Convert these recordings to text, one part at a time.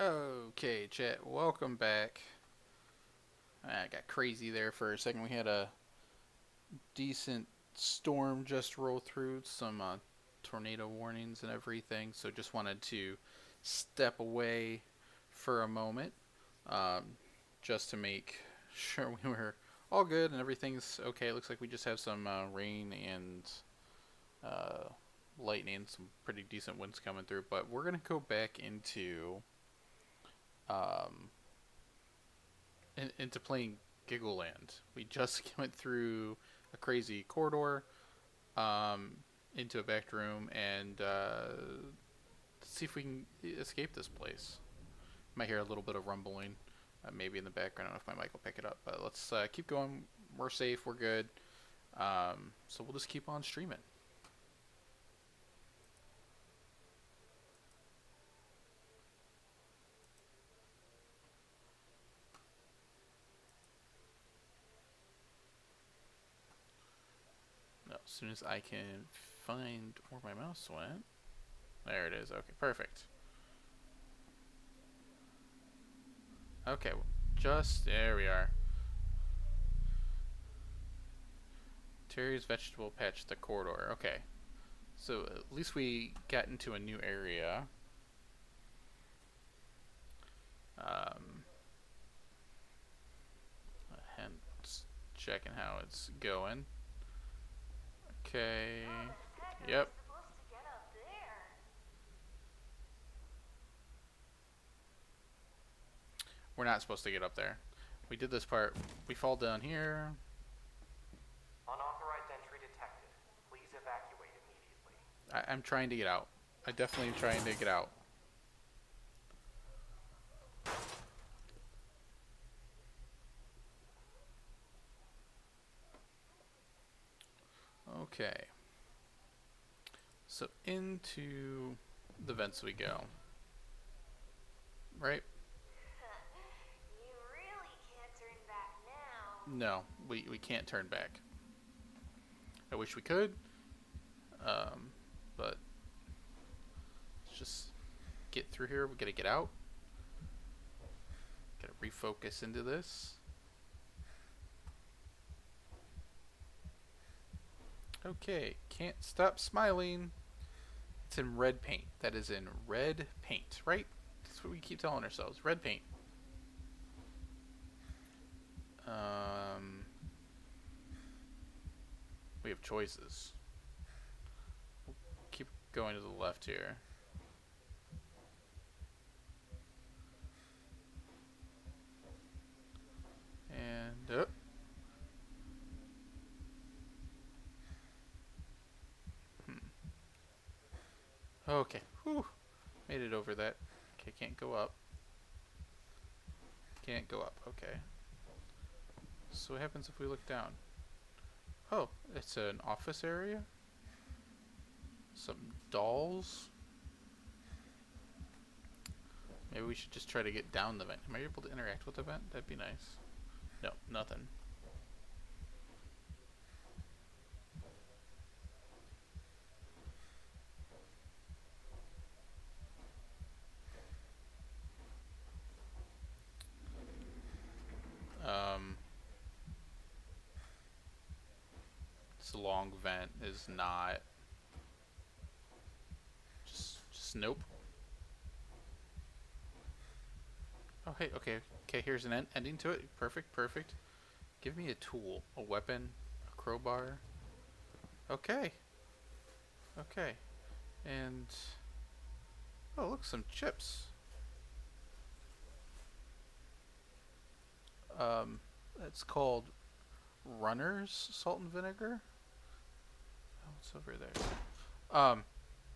Okay, chat, welcome back. I got crazy there for a second. We had a decent storm just roll through, some tornado warnings and everything, so just wanted to step away for a moment um, just to make sure we were all good and everything's okay. It looks like we just have some rain and uh, lightning, some pretty decent winds coming through, but we're going to go back um, into playing Giggle Land. We just went through a crazy corridor um, into a back room and see if we can escape this place. Might hear a little bit of rumbling, maybe in the background. I don't know if my mic will pick it up, but let's keep going. We're safe. We're good. So we'll just keep on streaming. No, as soon as I can find where my mouse went. There it is. Okay, perfect. Okay, just there we are. Terry's vegetable patch, the corridor. Okay, so at least we got into a new area. Um, hence checking how it's going. Okay. Yep. We're not supposed to get up there. We did this part. We fall down here. Unauthorized entry detected. Please evacuate immediately. I'm trying to get out. I definitely am trying to get out. Okay. So into the vents we go. Right? You really can't turn back now. No, we can't turn back. I wish we could, um, but let's just get through here. We gotta get out. Gotta refocus into this. Okay, can't stop smiling. It's in red paint. That is in red paint, right? That's what we keep telling ourselves. Red paint. Um, we have choices. We'll keep going to the left here. And okay. Whew. Made it over that. Okay, can't go up. Can't go up. Okay. So what happens if we look down? Oh, it's an office area. Some dolls. Maybe we should just try to get down the vent. Am I able to interact with the vent? That'd be nice. No, nothing. Um, this long vent is not. Just nope. Oh, hey, okay. Okay, here's an ending to it. Perfect, perfect. Give me a tool, a weapon, a crowbar. Okay, okay. And, oh, look, some chips. Um, it's called Runner's Salt and Vinegar. Oh, what's over there?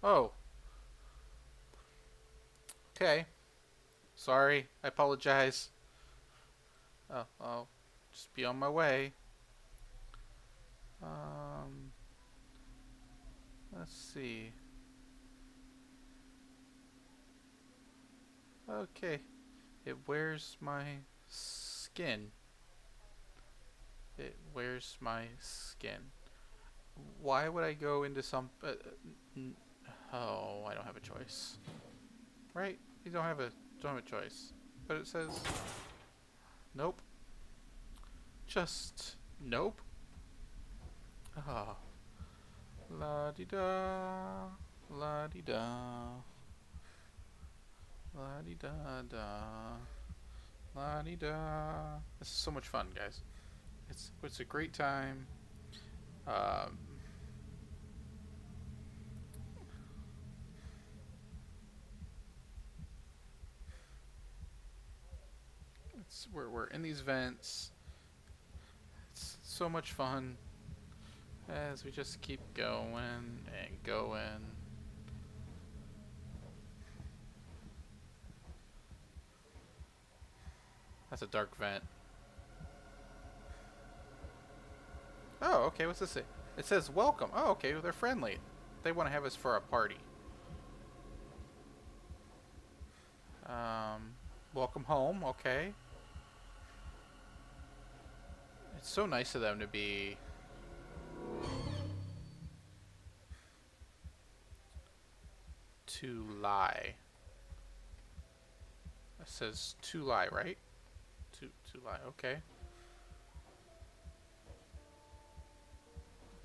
Oh, okay. Sorry, I apologize. Oh, I'll just be on my way. Um, let's see. Okay, it wears my skin. It wears my skin. Why would I go into some? Oh, I don't have a choice. Right? You don't have a Don't have a choice. But it says nope. Just nope. Ah. La di da. La di da. La di da da. La di da. This is so much fun, guys. It's a great time. Um, we're in these vents. It's so much fun as we just keep going and going. That's a dark vent. Oh, okay. What's this say? It says welcome. Oh, okay. They're friendly. They want to have us for a party. Um, welcome home. Okay. It's so nice of them to lie. It says to lie, right? To lie. Okay.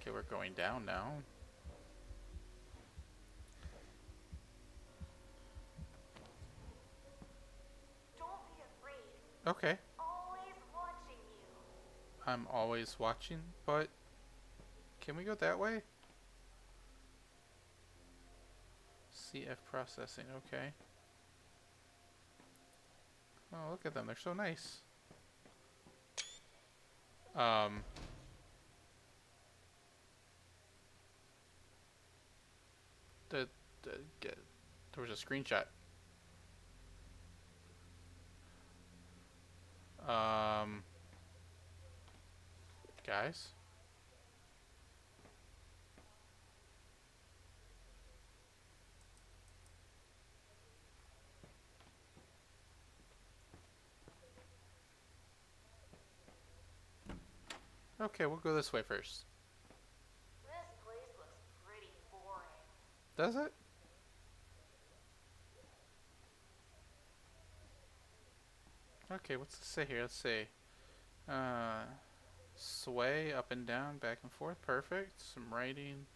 Okay, we're going down now. Don't be afraid. Okay. Always watching you. I'm always watching, but can we go that way? CF processing. Okay. Oh, look at them. They're so nice. Um. The, there was a screenshot. Guys. Okay, we'll go this way first. This place looks pretty boring. Does it? Okay, what's it say here? Let's see. Sway up and down, back and forth. Perfect. Some writing.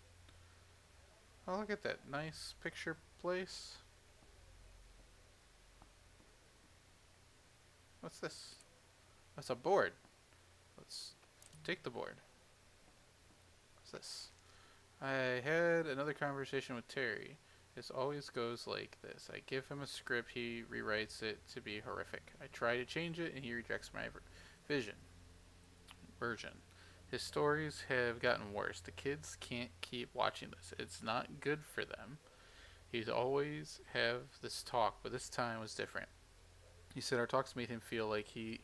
Oh, look at that nice picture place. What's this? That's a board. Let's take the board. What's this? I had another conversation with Terry. This always goes like this. I give him a script, he rewrites it to be horrific. I try to change it, and he rejects my version. His stories have gotten worse. The kids can't keep watching this. It's not good for them. He's always have this talk, but this time was different. He said our talks made him feel like he's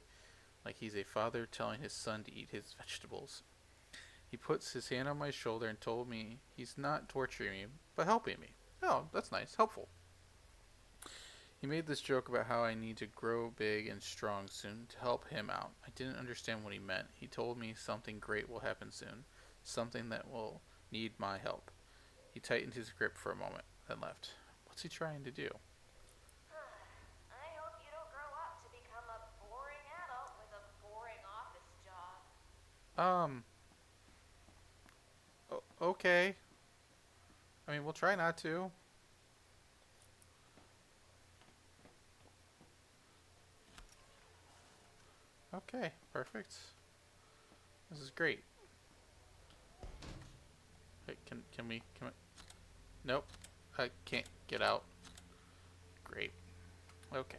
a father telling his son to eat his vegetables. He puts his hand on my shoulder and told me he's not torturing me, but helping me. Oh, that's nice. Helpful. He made this joke about how I need to grow big and strong soon to help him out. I didn't understand what he meant. He told me something great will happen soon, something that will need my help. He tightened his grip for a moment, then left. What's he trying to do? I hope you don't grow up to become a boring adult with a boring office job. Okay. I mean, we'll try not to. Okay, perfect. This is great. Wait, can we? Nope. I can't get out. Great. Okay.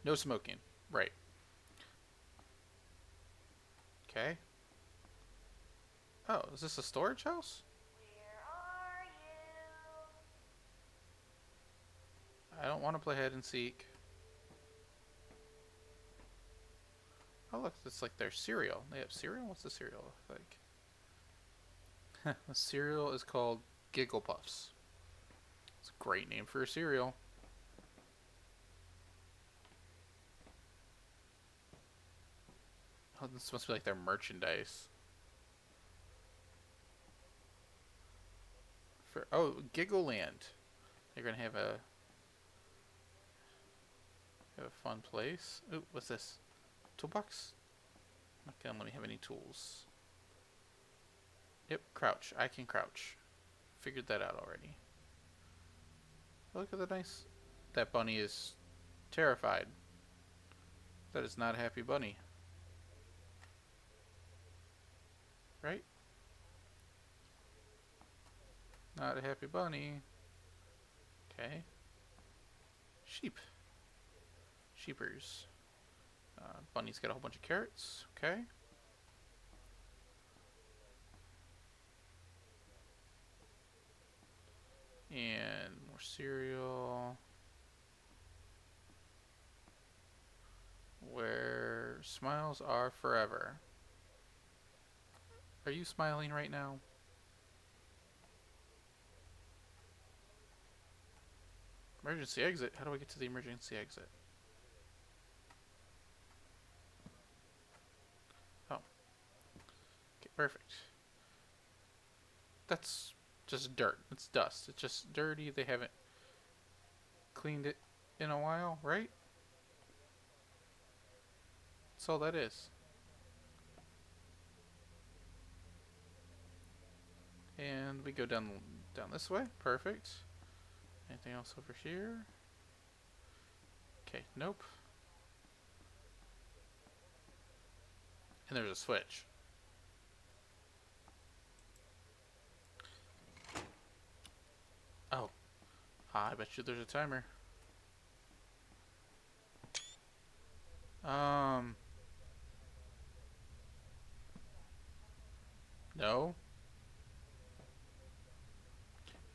No smoking. Right. Okay. Oh, is this a storage house? Where are you? I don't want to play hide and seek. Oh look, it's like their cereal. They have cereal? What's the cereal look like? The cereal is called Giggle Puffs. It's a great name for a cereal. Oh, this must be like their merchandise. Oh, Giggle Land. They're gonna have a Have a fun place. Ooh, what's this? Toolbox? Not gonna let me have any tools. Yep, crouch. I can crouch. Figured that out already. Look at the nice... That bunny is terrified. That is not a happy bunny. Right? Not a happy bunny. Okay. Sheep. Sheepers. Bunny's got a whole bunch of carrots. Okay. And more cereal. Where smiles are forever. Are you smiling right now? Emergency exit? How do I get to the emergency exit? Oh. Okay, perfect. That's just dirt. It's dust. It's just dirty. They haven't cleaned it in a while, right? That's all that is. And we go down this way. Perfect. Anything else over here? Okay, nope. And there's a switch. Oh. I bet you there's a timer. No.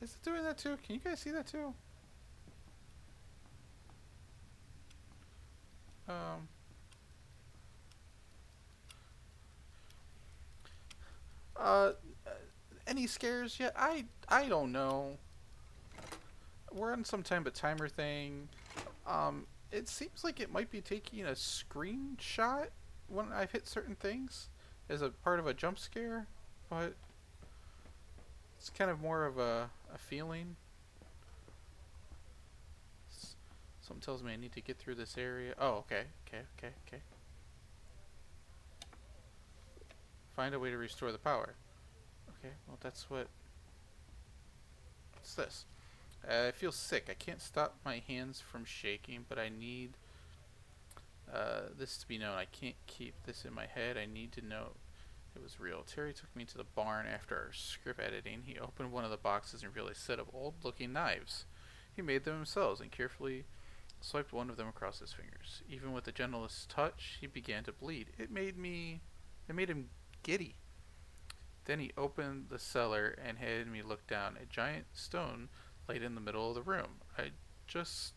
Is it doing that too? Can you guys see that too? Um. Uh. Any scares yet? I don't know. We're on some type of timer thing. It seems like it might be taking a screenshot when I've hit certain things as a part of a jump scare, but it's kind of more of a feeling. Something tells me I need to get through this area. Oh, okay. Find a way to restore the power. Okay, well that's what... What's this? I feel sick. I can't stop my hands from shaking, but I need this to be known. I can't keep this in my head. I need to know it was real. Terry took me to the barn after our script editing. He opened one of the boxes and revealed a set of old-looking knives. He made them himself and carefully swiped one of them across his fingers. Even with the gentlest touch, he began to bleed. It made him giddy. Then he opened the cellar and had me look down. A giant stone laid in the middle of the room. I just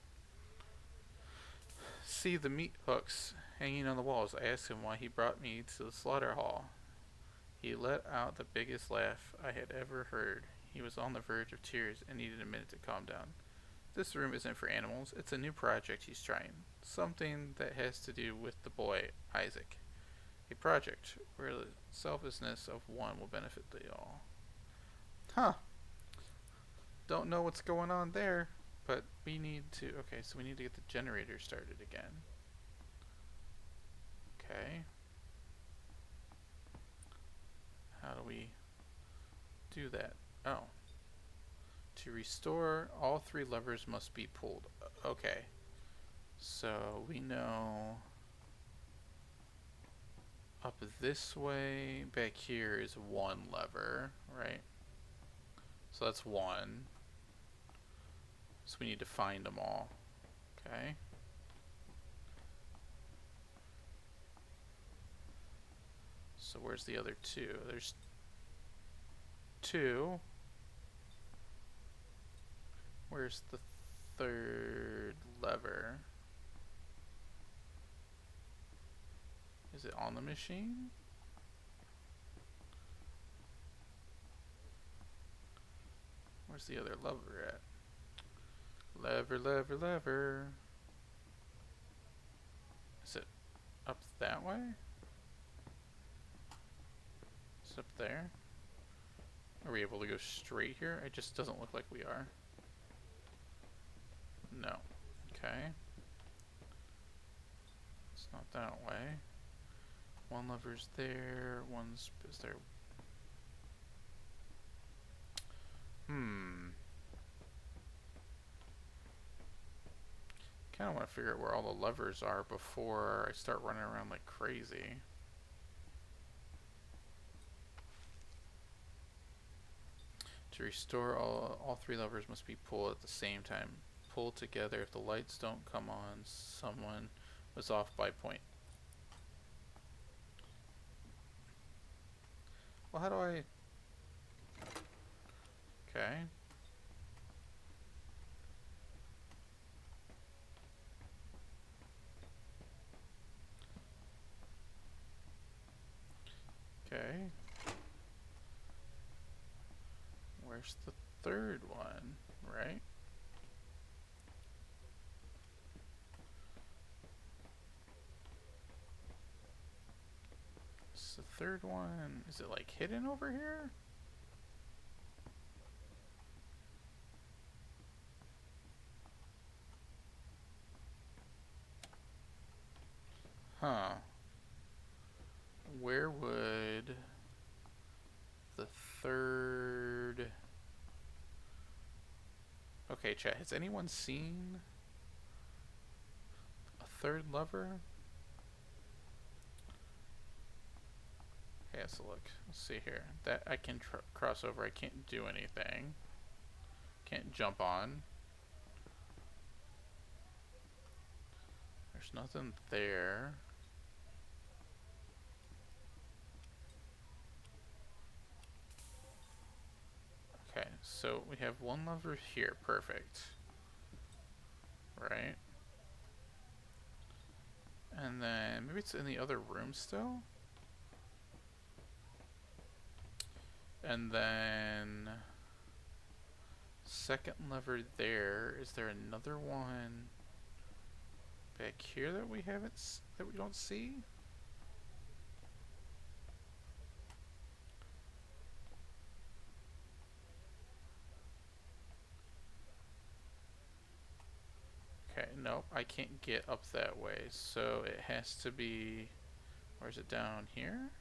see the meat hooks hanging on the walls. I asked him why he brought me to the slaughter hall. He let out the biggest laugh I had ever heard. He was on the verge of tears and needed a minute to calm down. This room isn't for animals. It's a new project he's trying. Something that has to do with the boy, Isaac. A project where the selflessness of one will benefit the all. Huh. Don't know what's going on there, but we need to... Okay, so we need to get the generator started again. Okay. How do we do that? Oh. To restore, all 3 levers must be pulled. Okay. So we know... Up this way, back here is 1 lever, right? So that's 1. So we need to find them all. Okay. So where's the other 2? There's 2. Where's the 3rd lever? Is it on the machine? Where's the other lever at? Lever. Is it up that way? Is it up there? Are we able to go straight here? It just doesn't look like we are. No. Okay. not that way. One lever's there, one's is there. Kinda wanna figure out where all the levers are before I start running around like crazy. To restore all three levers must be pulled at the same time. Pull together. If the lights don't come on, someone was off by point. Well, how do I... Okay. Okay. Where's the third one, right? It's the third one. Is it like hidden over here? Huh. Where would the third... Okay, chat, has anyone seen a third lever? Okay, let's look. Let's see here. That I can cross over. I can't do anything. Can't jump on. There's nothing there. Okay, so we have one lever here. Perfect. Right. And then maybe it's in the other room still? And then second lever there. Is there another one back here that we haven't that we don't see? Okay, nope, I can't get up that way, so it has to be... Where's it, down here?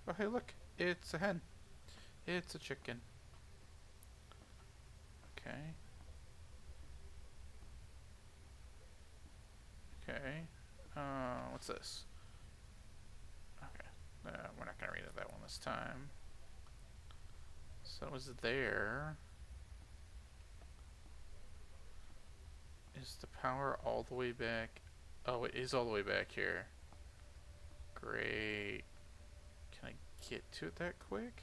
Oh, hey, look, it's a hen. It's a chicken. Okay. Okay. What's this? Okay. We're not gonna read it that one this time. So it was there. Is the power all the way back? Oh, it is all the way back here. Great. Can I get to it that quick?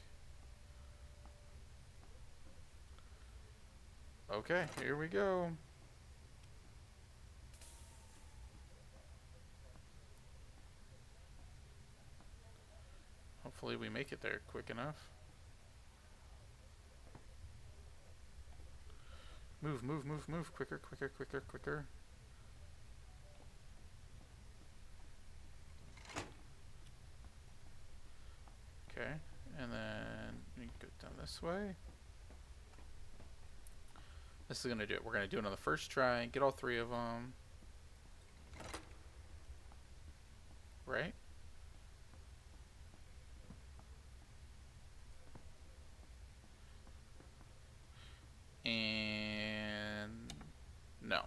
Okay, here we go. Hopefully we make it there quick enough. Move, move, move, move. Quicker, quicker, quicker, quicker. Okay, and then we go down this way. This is gonna do it. We're gonna do it on the first try, get all three of them. Right? And no.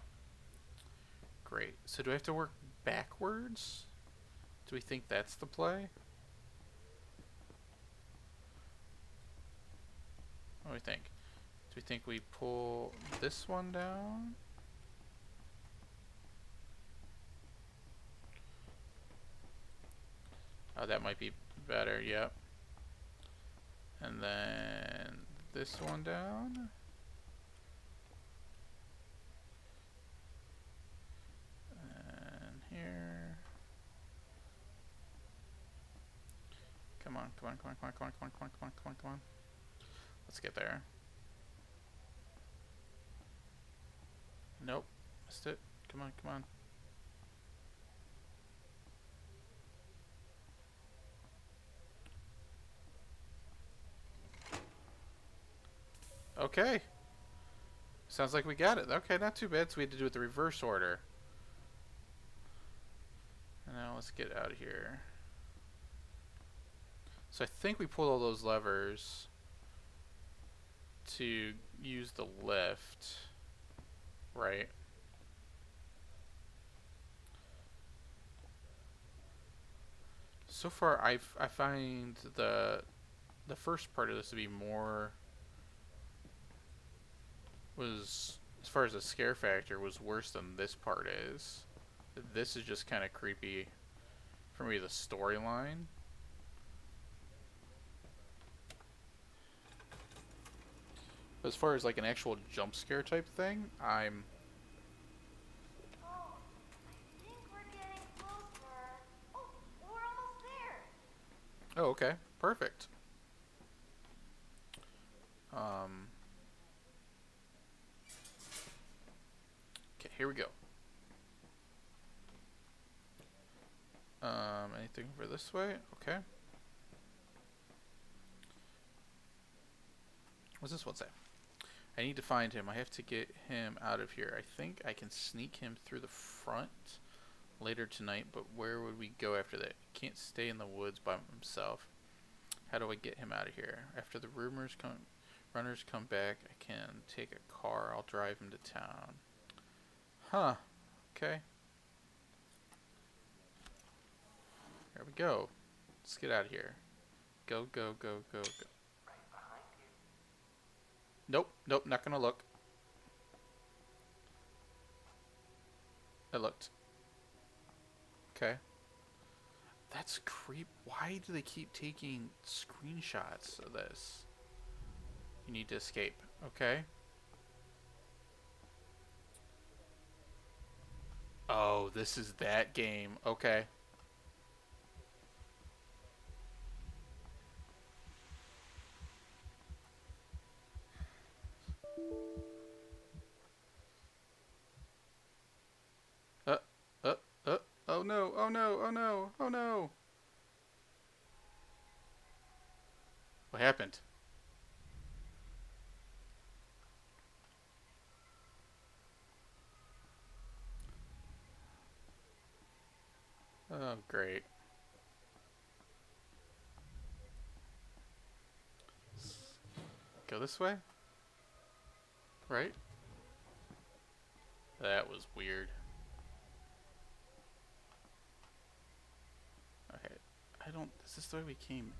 Great. So do I have to work backwards? Do we think that's the play? What do we think? Do we think we pull this one down? Oh, that might be better, yep. And then this one down. And here. Come on, come on, come on, come on, come on, come on, come on, come on, come on, come on. Let's get there. Nope. Missed it. Come on, come on. Okay. Sounds like we got it. Okay, not too bad. So we had to do it the reverse order. And now let's get out of here. So I think we pulled all those levers to use the lift, right? So far, I find the first part of this to be more was, as far as the scare factor, was worse than this part is. This is just kind of creepy for me, the storyline. But as far as like an actual jump scare type thing, I'm Oh, I think we're getting closer. Oh, we're almost there. oh, okay, perfect. Um, okay, here we go. Anything for this way? Okay. What's this one say? I need to find him. I have to get him out of here. I think I can sneak him through the front later tonight, but where would we go after that? He can't stay in the woods by himself. How do I get him out of here? After the runners come back, I can take a car. I'll drive him to town. Huh. Okay. There we go. Let's get out of here. Go, go, go, go, go. Right behind you. Nope, nope, not gonna look. I looked. Okay. That's creep. Why do they keep taking screenshots of this? You need to escape. Okay. Oh, this is that game. Okay. Uh, uh, oh no, oh no, oh no, oh no. What happened? Oh, great. Go this way? Right? That was weird. Okay. I don't. Is this the way we came?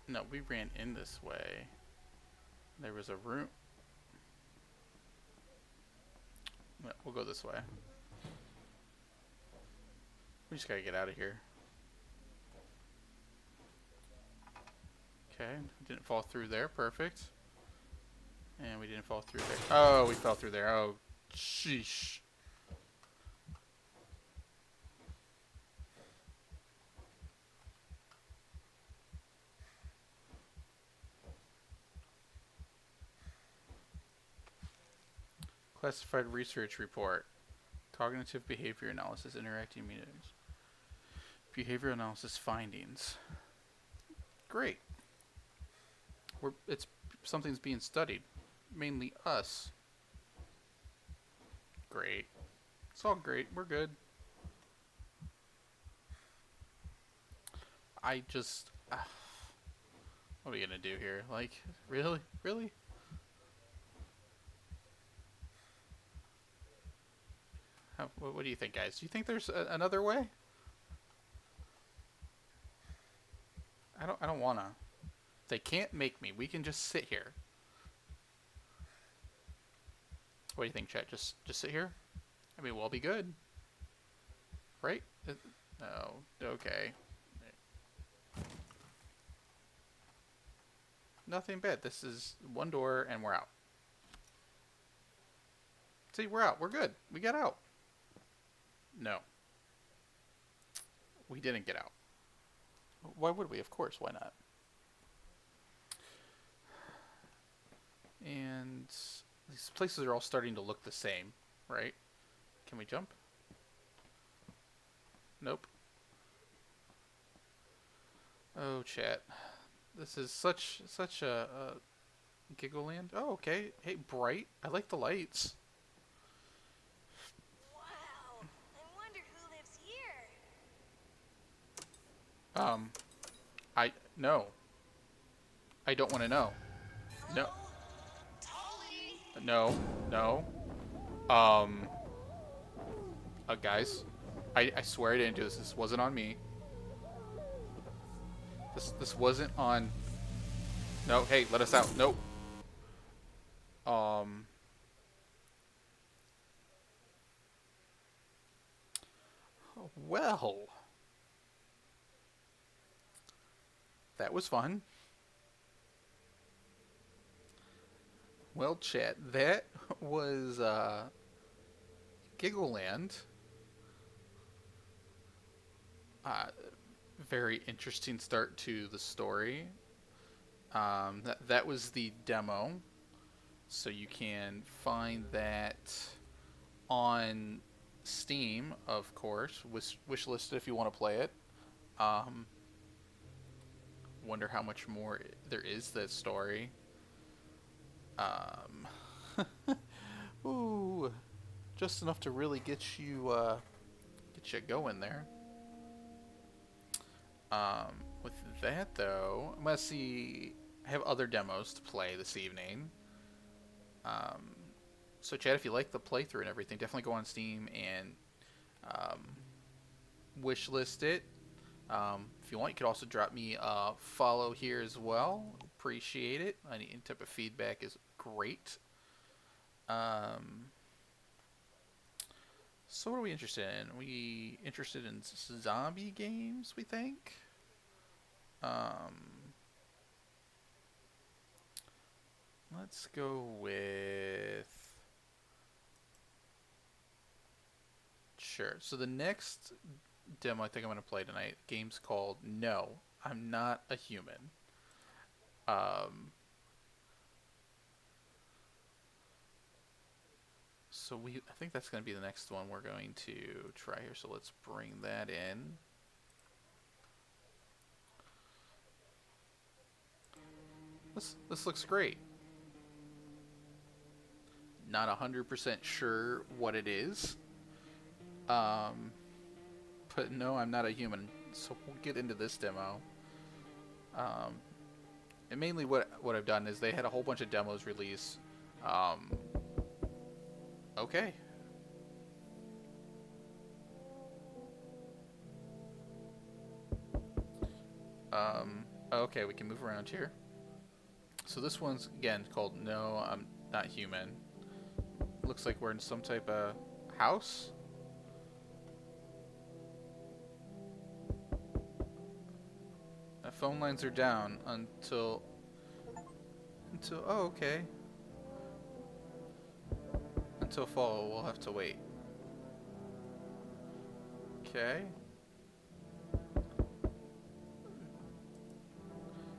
No, we ran in this way. There was a room. No, we'll go this way. We just gotta get out of here. Okay, we didn't fall through there. Perfect. And we didn't fall through there. Oh, we fell through there. Oh, sheesh. Classified research report. Cognitive behavior analysis, interacting meetings. Behavioral analysis findings. Great. It's something's being studied. Mainly us. Great. It's all great. We're good. I just... what are we gonna do here? Like, really? Really? What do you think, guys? Do you think there's another way? I don't wanna. They can't make me. We can just sit here. What do you think, chat? Just sit here? I mean, we'll be good. Right? No. Okay. Nothing bad. This is one door and we're out. See, we're out. We're good. We got out. No. We didn't get out. Why would we? Of course, why not? And these places are all starting to look the same, right? Can we jump? Nope. Oh, chat. This is such a giggle land. Oh, okay. Hey, bright. I like the lights. Wow. I wonder who lives here. Um, I no. I don't want to know. No, Hello? Tolly? no, no. Guys, I swear I didn't do this. This wasn't on me. This wasn't on. No, hey, let us out. Nope. Um. Well, that was fun. Well, chat, that was Giggleland. Uh, very interesting start to the story. That was the demo, so you can find that on Steam, of course. Wishlist if you want to play it. Um, wonder how much more there is to that story. Um, ooh, just enough to really get you going there. With that though, I'm gonna see. I have other demos to play this evening. Um, so Chad, if you like the playthrough and everything, definitely go on Steam and um, wishlist it. If you want, you could also drop me a follow here as well. Appreciate it. Any type of feedback is great. Um, so what are we interested in? We interested in zombie games, we think? Um, let's go with... Sure. So the next demo I think I'm going to play tonight, game's called No, I'm Not a Human. Um, so I think that's going to be the next one we're going to try here. So let's bring that in. This looks great. Not 100% sure what it is. But no, I'm not a human. So we'll get into this demo. And mainly what I've done is they had a whole bunch of demos release. Okay. Okay, we can move around here. So this one's, again, called No, I'm Not Human. Looks like we're in some type of house. The phone lines are down until... oh, okay. Until fall, we'll have to wait. Okay.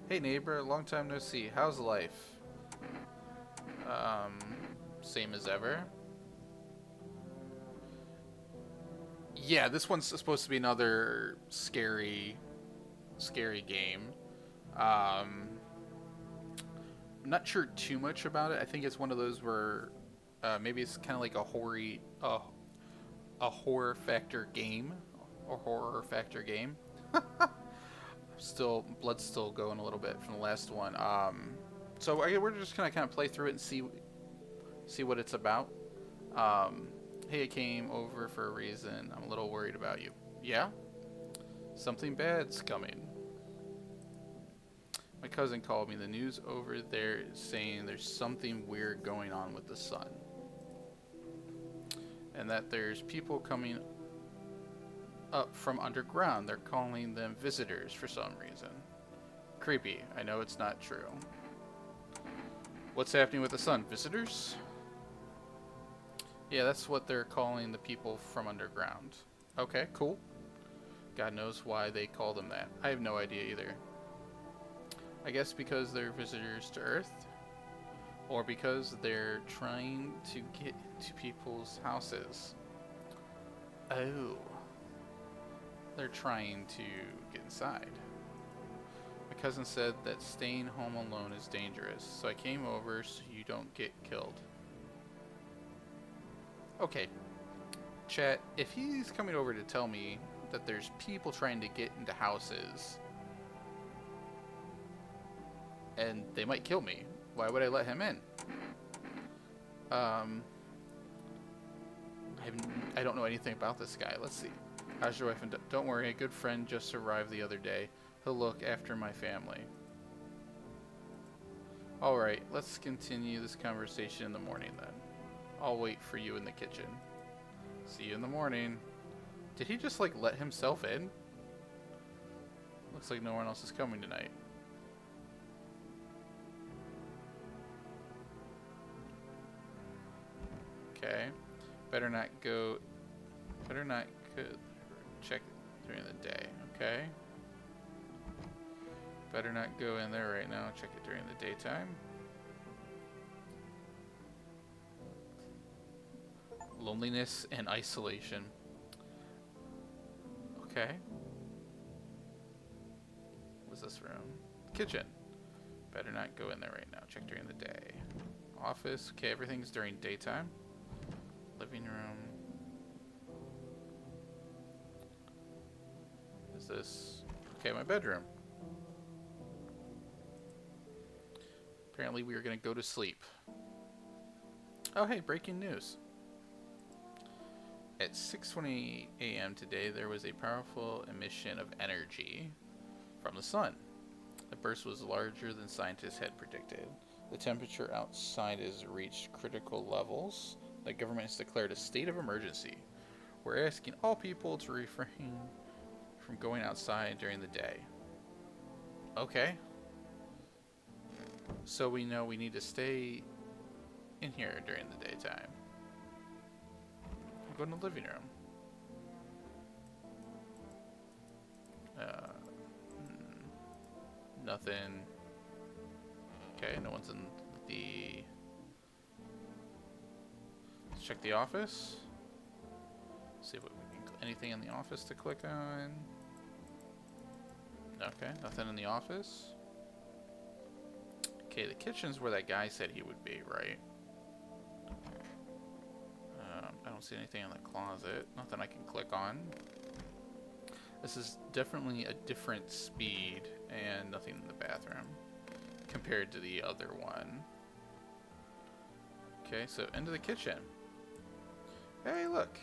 Hey neighbor, long time no see. How's life? Same as ever. Yeah, this one's supposed to be another scary game. I'm not sure too much about it. I think it's one of those where maybe it's kind of like a horror factor game, or horror factor game. Still, blood's still going a little bit from the last one. So we're just gonna kind of play through it and see what it's about. Hey, I came over for a reason. I'm a little worried about you. Yeah? Something bad's coming. My cousin called me. The news over there is saying there's something weird going on with the sun. And that there's people coming up from underground. They're calling them visitors for some reason. Creepy. I know it's not true. What's happening with the sun? Visitors? Yeah, that's what they're calling the people from underground. Okay, cool. God knows why they call them that. I have no idea either. I guess because they're visitors to Earth? Or because they're trying to get into people's houses. Oh. They're trying to get inside. My cousin said that staying home alone is dangerous, so I came over so you don't get killed. Okay, chat, if he's coming over to tell me that there's people trying to get into houses and they might kill me, why would I let him in? I don't know anything about this guy. Let's see. How's your wife? And don't worry, a good friend just arrived the other day. He'll look after my family. Alright, let's continue this conversation in the morning then. I'll wait for you in the kitchen. See you in the morning. Did he just, like, let himself in? Looks like no one else is coming tonight. Okay. Better not go check during the day, okay? Better not go in there right now, check it during the daytime. Loneliness and isolation. Okay. What's this room? Kitchen. Better not go in there right now, check during the day. Office, okay, everything's during daytime. Living room. Is this... Okay, my bedroom. Apparently we are going to go to sleep. Oh, hey, breaking news. At 6:20 a.m. today, there was a powerful emission of energy from the sun. The burst was larger than scientists had predicted. The temperature outside has reached critical levels. The government has declared a state of emergency. We're asking all people to refrain from going outside during the day. Okay. So we know we need to stay in here during the daytime. Go in the living room. Nothing. Okay, no one's in the... Let's check the office. See if we can... Anything in the office to click on? Okay, nothing in the office. Okay, the kitchen's where that guy said he would be, right? I don't see anything in the closet. Nothing I can click on. This is definitely a different speed, and nothing in the bathroom compared to the other one. Okay, so into the kitchen. Hey, look.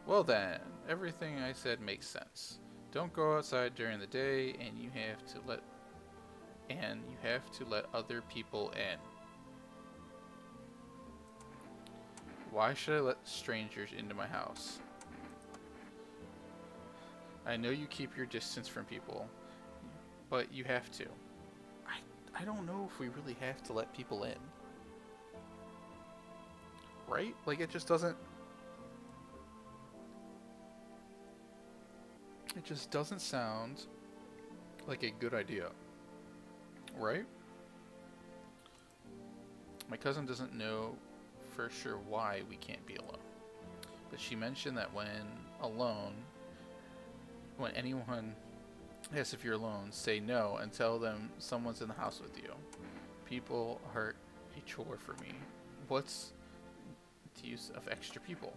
Well then, everything I said makes sense. Don't go outside during the day, and you have to let other people in. Why should I let strangers into my house? I know you keep your distance from people, but you have to. I don't know if we really have to let people in. Right? Like, it just doesn't... It just doesn't sound like a good idea. Right? My cousin doesn't know for sure why we can't be alone. But she mentioned that when anyone asks if you're alone, say no and tell them someone's in the house with you. People are a chore for me. What's the use of extra people?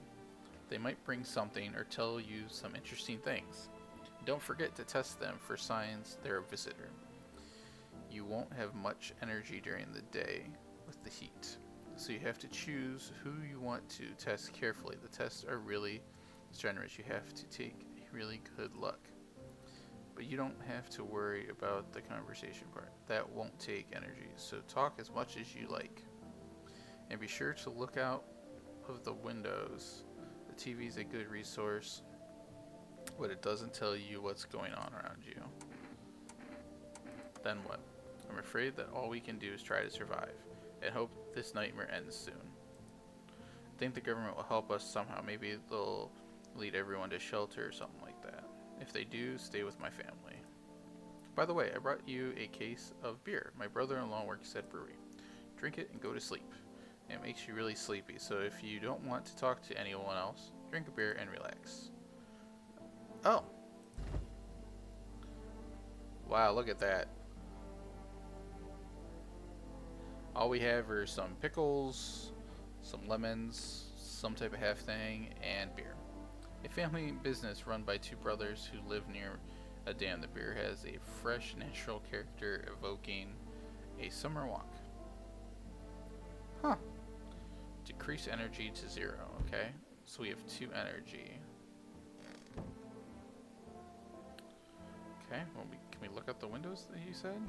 They might bring something or tell you some interesting things. Don't forget to test them for signs they're a visitor. You won't have much energy during the day with the heat. So you have to choose who you want to test carefully. The tests are really generous. You have to take really good luck. But you don't have to worry about the conversation part. That won't take energy. So talk as much as you like. And be sure to look out of the windows. The TV is a good resource, but it doesn't tell you what's going on around you. Then what? I'm afraid that all we can do is try to survive and hope this nightmare ends soon. I think the government will help us somehow. Maybe they'll lead everyone to shelter or something like that. If they do, stay with my family. By the way, I brought you a case of beer. My brother-in-law works at brewery. Drink it and go to sleep. It makes you really sleepy, so if you don't want to talk to anyone else, drink a beer and relax. Oh. Wow, look at that. All we have are some pickles, some lemons, some type of half thing, and beer. A family business run by two brothers who live near a dam. The beer has a fresh, natural character evoking a summer walk. Huh. Decrease energy to 0. Okay. So we have 2 energy. Okay. Well, can we look out the windows that you said?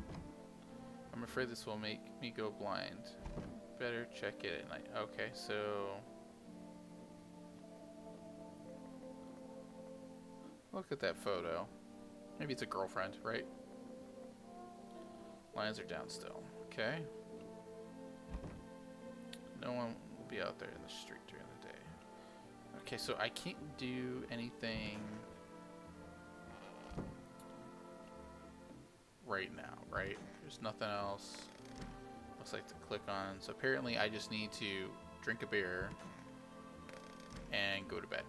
I'm afraid this will make me go blind. Better check it at night. Okay, so... Look at that photo. Maybe it's a girlfriend, right? Lines are down still. Okay. No one will be out there in the street during the day. Okay, so I can't do anything right now, right? There's nothing else. Looks like to click on. So apparently I just need to drink a beer and go to bed.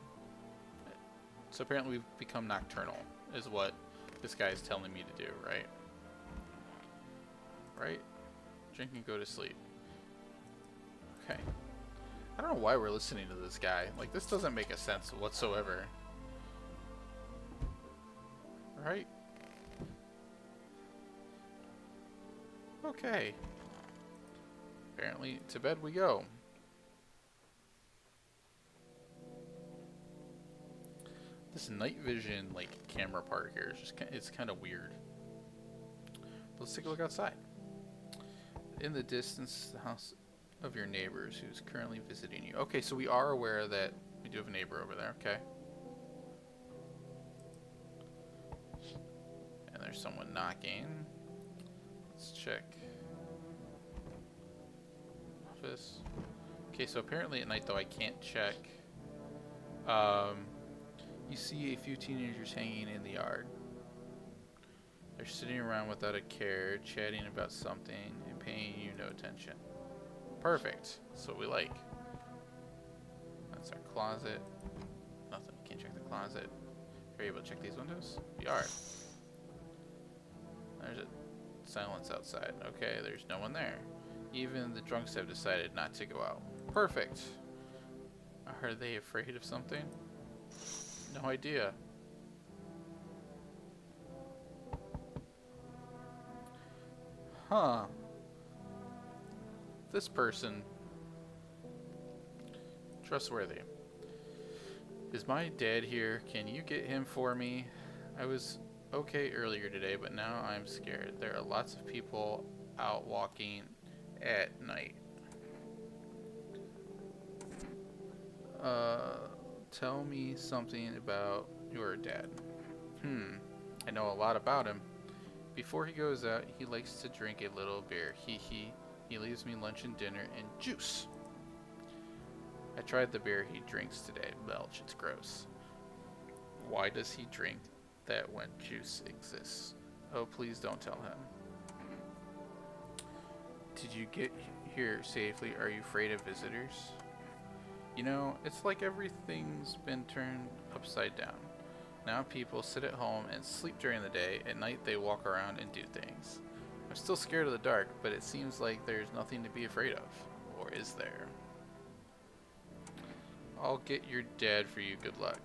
So apparently we've become nocturnal, is what this guy is telling me to do, right? Right? Drink and go to sleep. Okay. I don't know why we're listening to this guy. Like, this doesn't make a sense whatsoever. Right? Okay. Apparently, to bed we go. This night vision, like, camera part here is just it's kind of weird. Let's take a look outside. In the distance, the house of your neighbors who's currently visiting you. Okay, so we are aware that we do have a neighbor over there. Okay. And there's someone knocking. Let's check. Office. Okay, so apparently at night though I can't check. You see a few teenagers hanging in the yard. They're sitting around without a care, chatting about something and paying you no attention. Perfect. That's what we like. That's our closet. Nothing. Can't check the closet. Are you able to check these windows? We are. There's a silence outside. Okay, there's no one there. Even the drunks have decided not to go out. Perfect. Are they afraid of something? No idea. Huh. This person. Trustworthy. Is my dad here? Can you get him for me? I was okay earlier today, but now I'm scared. There are lots of people out walking at night. Tell me something about your dad. I know a lot about him. Before he goes out, he likes to drink a little beer. He leaves me lunch and dinner and juice. I tried the beer he drinks today. Belch, it's gross. Why does he drink that when juice exists? Oh, please don't tell him. Did you get here safely? Are you afraid of visitors? You know, it's like everything's been turned upside down. Now people sit at home and sleep during the day. At night they walk around and do things. I'm still scared of the dark, but it seems like there's nothing to be afraid of. Or is there? I'll get your dad for you. Good luck.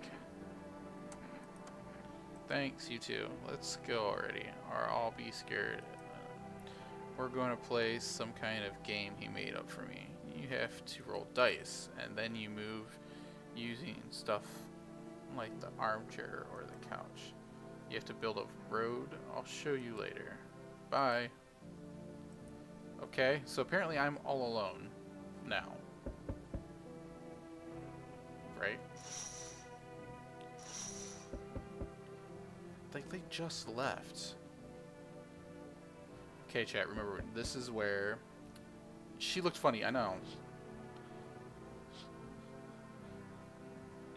Thanks, you too. Let's go already, or I'll be scared. We're going to play some kind of game he made up for me. You have to roll dice, and then you move using stuff like the armchair or the couch. You have to build a road. I'll show you later. Bye. Okay, so apparently I'm all alone now. Right? Like, they just left. Okay, chat, remember, this is where... She looked funny, I know.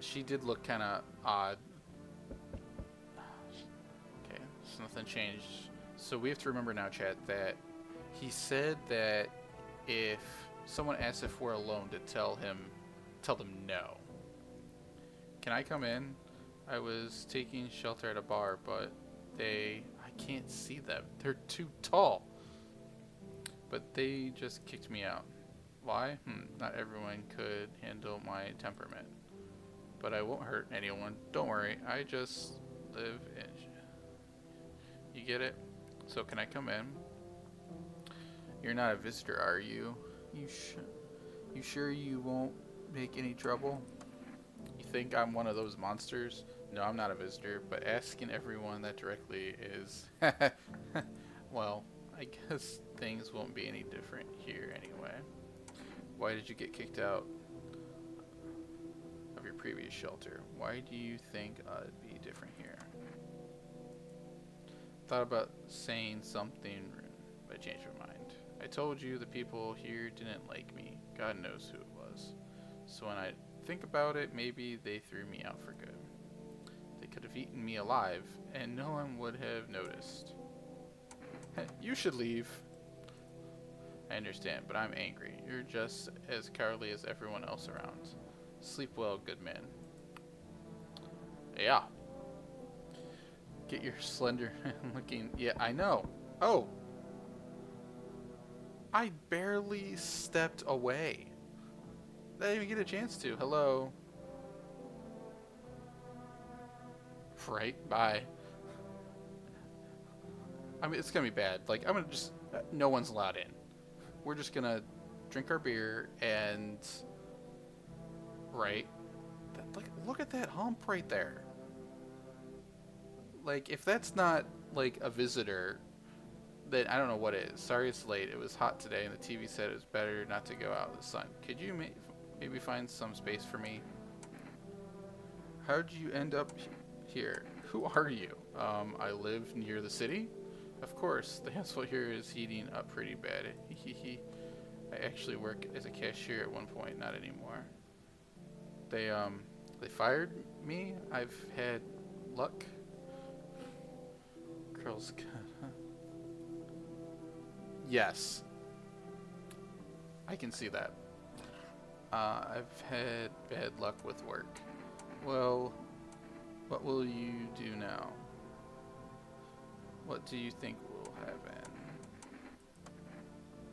She did look kind of odd. Okay, so nothing changed. So we have to remember now, chat, that he said that if someone asks if we're alone, to tell them no. Can I come in? I was taking shelter at a bar, but I can't see them. They're too tall. but they just kicked me out. Why? Not everyone could handle my temperament. But I won't hurt anyone. Don't worry. I just live in... You get it? So can I come in? You're not a visitor, are you? You sure you won't make any trouble? You think I'm one of those monsters? No, I'm not a visitor, but asking everyone that directly is... Well, I guess things won't be any different here anyway. Why did you get kicked out of your previous shelter? Why do you think it'd be different here? Thought about saying something rude, but I changed my mind. I told you the people here didn't like me. God knows who it was. So when I think about it, maybe they threw me out for good. They could have eaten me alive, and no one would have noticed. You should leave. I understand, but I'm angry. You're just as cowardly as everyone else around. Sleep well, good man. Yeah. Get your slender looking... Yeah, I know. Oh. I barely stepped away. I didn't even get a chance to. Hello. Right, bye. I mean, it's gonna be bad. Like, I'm gonna just... no one's allowed in. We're just gonna drink our beer and... Right. Like, look at that hump right there. Like, if that's not, like, a visitor, then I don't know what is. Sorry it's late. It was hot today, and the TV said it was better not to go out in the sun. Could you maybe find some space for me? How did you end up here? Who are you? I live near the city? Of course. The asphalt here is heating up pretty bad. I actually work as a cashier at one point, not anymore. They fired me? I've had luck. Girls got... Yes. I can see that. I've had bad luck with work. Well, what will you do now? What do you think will happen?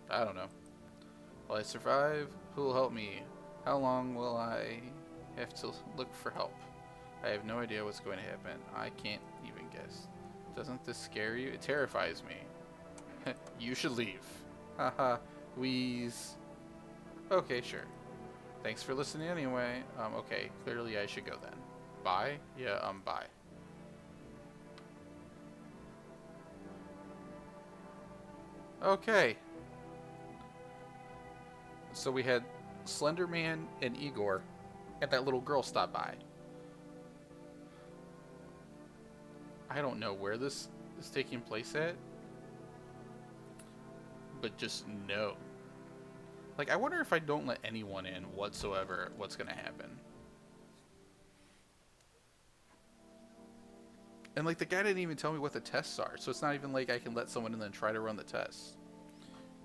I don't know. Will I survive? Who will help me? How long will I have to look for help? I have no idea what's going to happen. I can't even guess. Doesn't this scare you? It terrifies me. You should leave. Haha, wheeze. Okay, sure. Thanks for listening anyway. Okay, clearly I should go then. Bye? Yeah, bye. Okay. So we had Slender Man and Igor, and that little girl stopped by. I don't know where this is taking place at, but just no. Like, I wonder if I don't let anyone in whatsoever, what's gonna happen. And like, the guy didn't even tell me what the tests are, so it's not even like I can let someone in and then try to run the tests.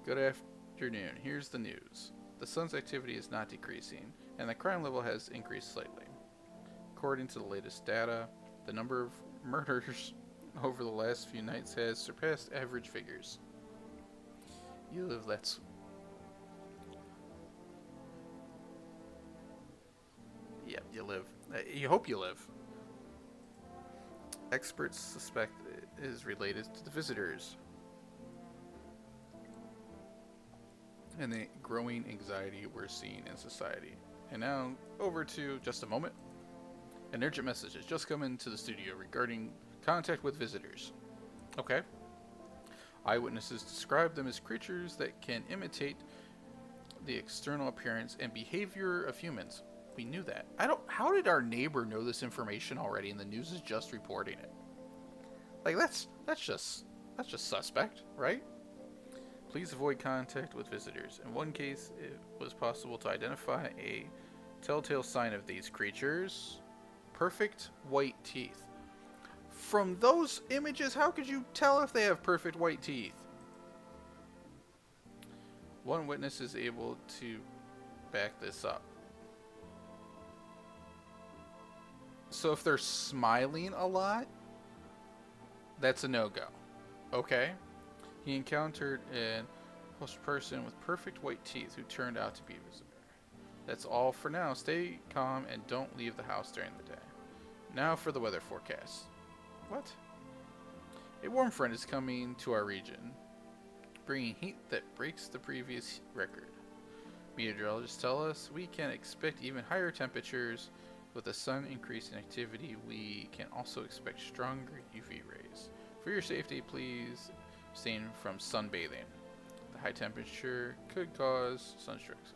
Good afternoon. Here's the news. The sun's activity is not decreasing, and the crime level has increased slightly. According to the latest data, the number of murders over the last few nights has surpassed average figures. You live, that's... Yeah, you live. You hope you live. Experts suspect it is related to the visitors and the growing anxiety we're seeing in society. And now, over to just a moment. An urgent message has just come into the studio regarding contact with visitors. Okay. Eyewitnesses describe them as creatures that can imitate the external appearance and behavior of humans. We knew that. How did our neighbor know this information already and the news is just reporting it? Like, that's just suspect, right? Please avoid contact with visitors. In one case, it was possible to identify a telltale sign of these creatures. Perfect white teeth. From those images, how could you tell if they have perfect white teeth? One witness is able to back this up. So if they're smiling a lot, that's a no-go. Okay. He encountered an Host a person with perfect white teeth who turned out to be a visitor. That's all for now. Stay calm and don't leave the house during the day. Now for the weather forecast. What? A warm front is coming to our region, bringing heat that breaks the previous record. Meteorologists tell us we can expect even higher temperatures. With the sun increasing activity, we can also expect stronger UV rays. For your safety, please abstain from sunbathing. The high temperature could cause sunstrokes.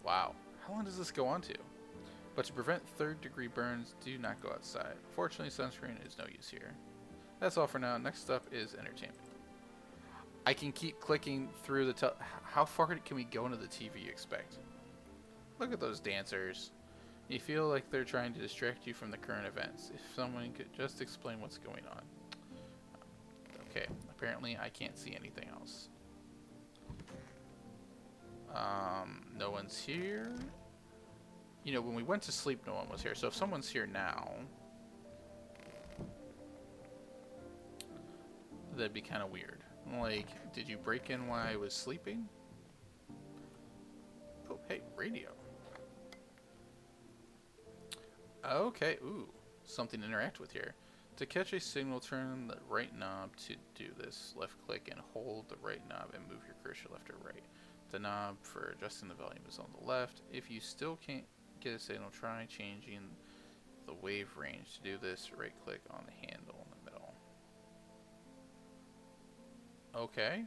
Wow, how long does this go on to? But to prevent third-degree burns, do not go outside. Fortunately, sunscreen is no use here. That's all for now. Next up is entertainment. I can keep clicking through the how far can we go into the TV, you expect? Look at those dancers. You feel like they're trying to distract you from the current events. If someone could just explain what's going on. Okay, apparently I can't see anything else. No one's here. You know, when we went to sleep, no one was here. So if someone's here now, that'd be kind of weird. Like, did you break in while I was sleeping? Oh, hey, radio. Okay, ooh, something to interact with here. To catch a signal, turn the right knob to do this. Left click and hold the right knob and move your cursor left or right. The knob for adjusting the volume is on the left. If you still can't get a signal, try changing the wave range. To do this, right click on the handle in the middle. Okay.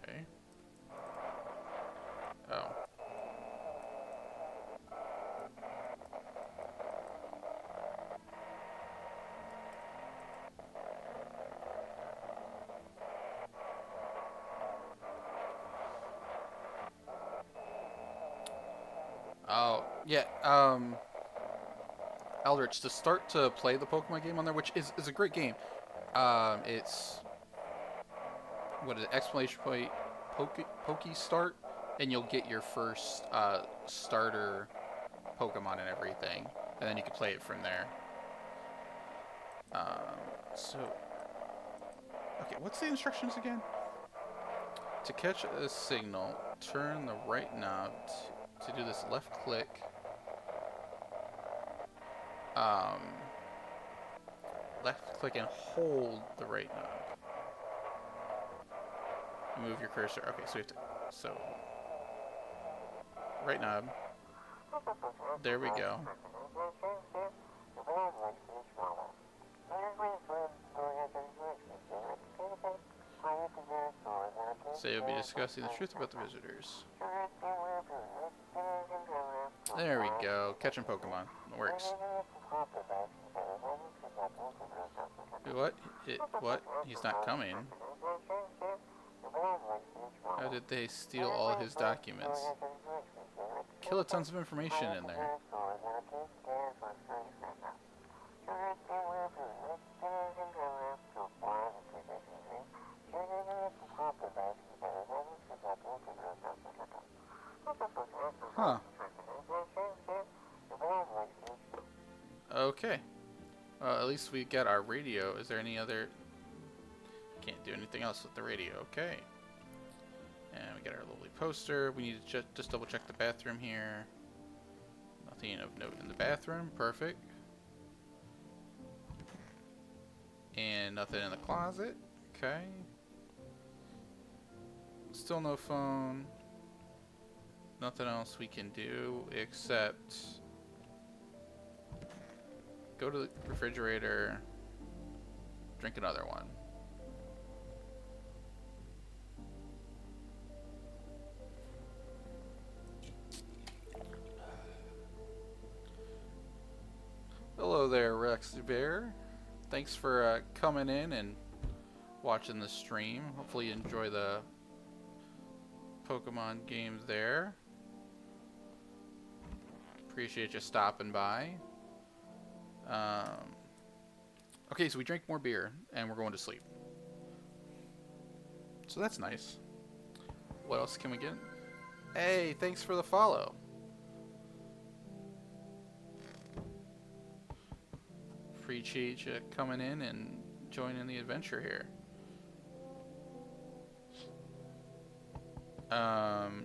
Okay. Oh. Oh, yeah, Eldritch, to start to play the Pokemon game on there, which is a great game. It's, what is it, exclamation point, Pokestart, and you'll get your first, starter Pokemon and everything, and then you can play it from there. So, okay, what's the instructions again? To catch a signal, turn the right knob to do this left click. Left click and hold the right knob. Move your cursor. Okay, so we have to. So, right knob. There we go. So you'll be discussing the truth about the visitors. There we go. Catching Pokemon. It works. What? What? He's not coming. How did they steal all his documents? Kilotons of information in there. Huh. Okay. At least we got our radio. Is there any other... Can't do anything else with the radio. Okay. And we got our lovely poster. We need to just double check the bathroom here. Nothing of note in the bathroom. Perfect. And nothing in the closet. Okay. Still no phone. Nothing else we can do except go to the refrigerator, drink another one. Hello there, Rex Bear. Thanks for coming in and watching the stream. Hopefully you enjoy the Pokemon games there. Appreciate you stopping by. Okay, so we drank more beer and we're going to sleep. So that's nice. What else can we get? Hey, thanks for the follow. Free appreciate you coming in and joining the adventure here.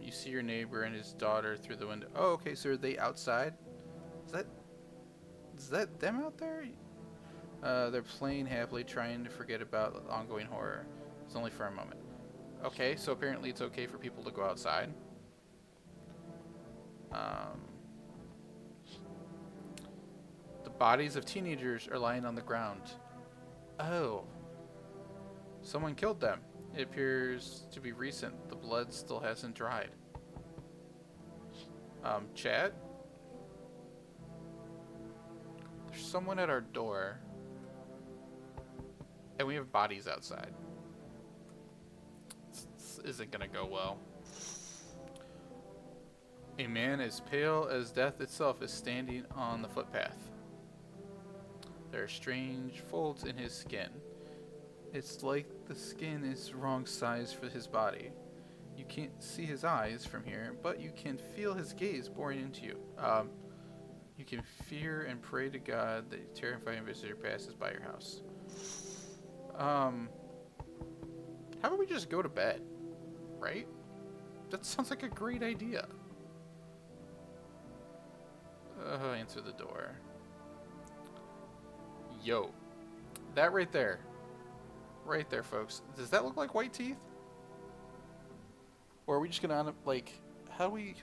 You see your neighbor and his daughter through the window. Oh, okay, so are they outside? Is that them out there? They're playing happily, trying to forget about ongoing horror. It's only for a moment. Okay, so apparently it's okay for people to go outside. The bodies of teenagers are lying on the ground. Oh. Someone killed them. It appears to be recent. The blood still hasn't dried. Chad? There's someone at our door. And we have bodies outside. This isn't gonna go well. A man as pale as death itself is standing on the footpath. There are strange folds in his skin. It's like the skin is wrong size for his body. You can't see his eyes from here, but you can feel his gaze boring into you. You can fear and pray to God that a terrifying visitor passes by your house. How about we just go to bed? Right? That sounds like a great idea. Answer the door. Yo. That right there. Right there, folks. Does that look like white teeth? Or are we just gonna, like, how do we...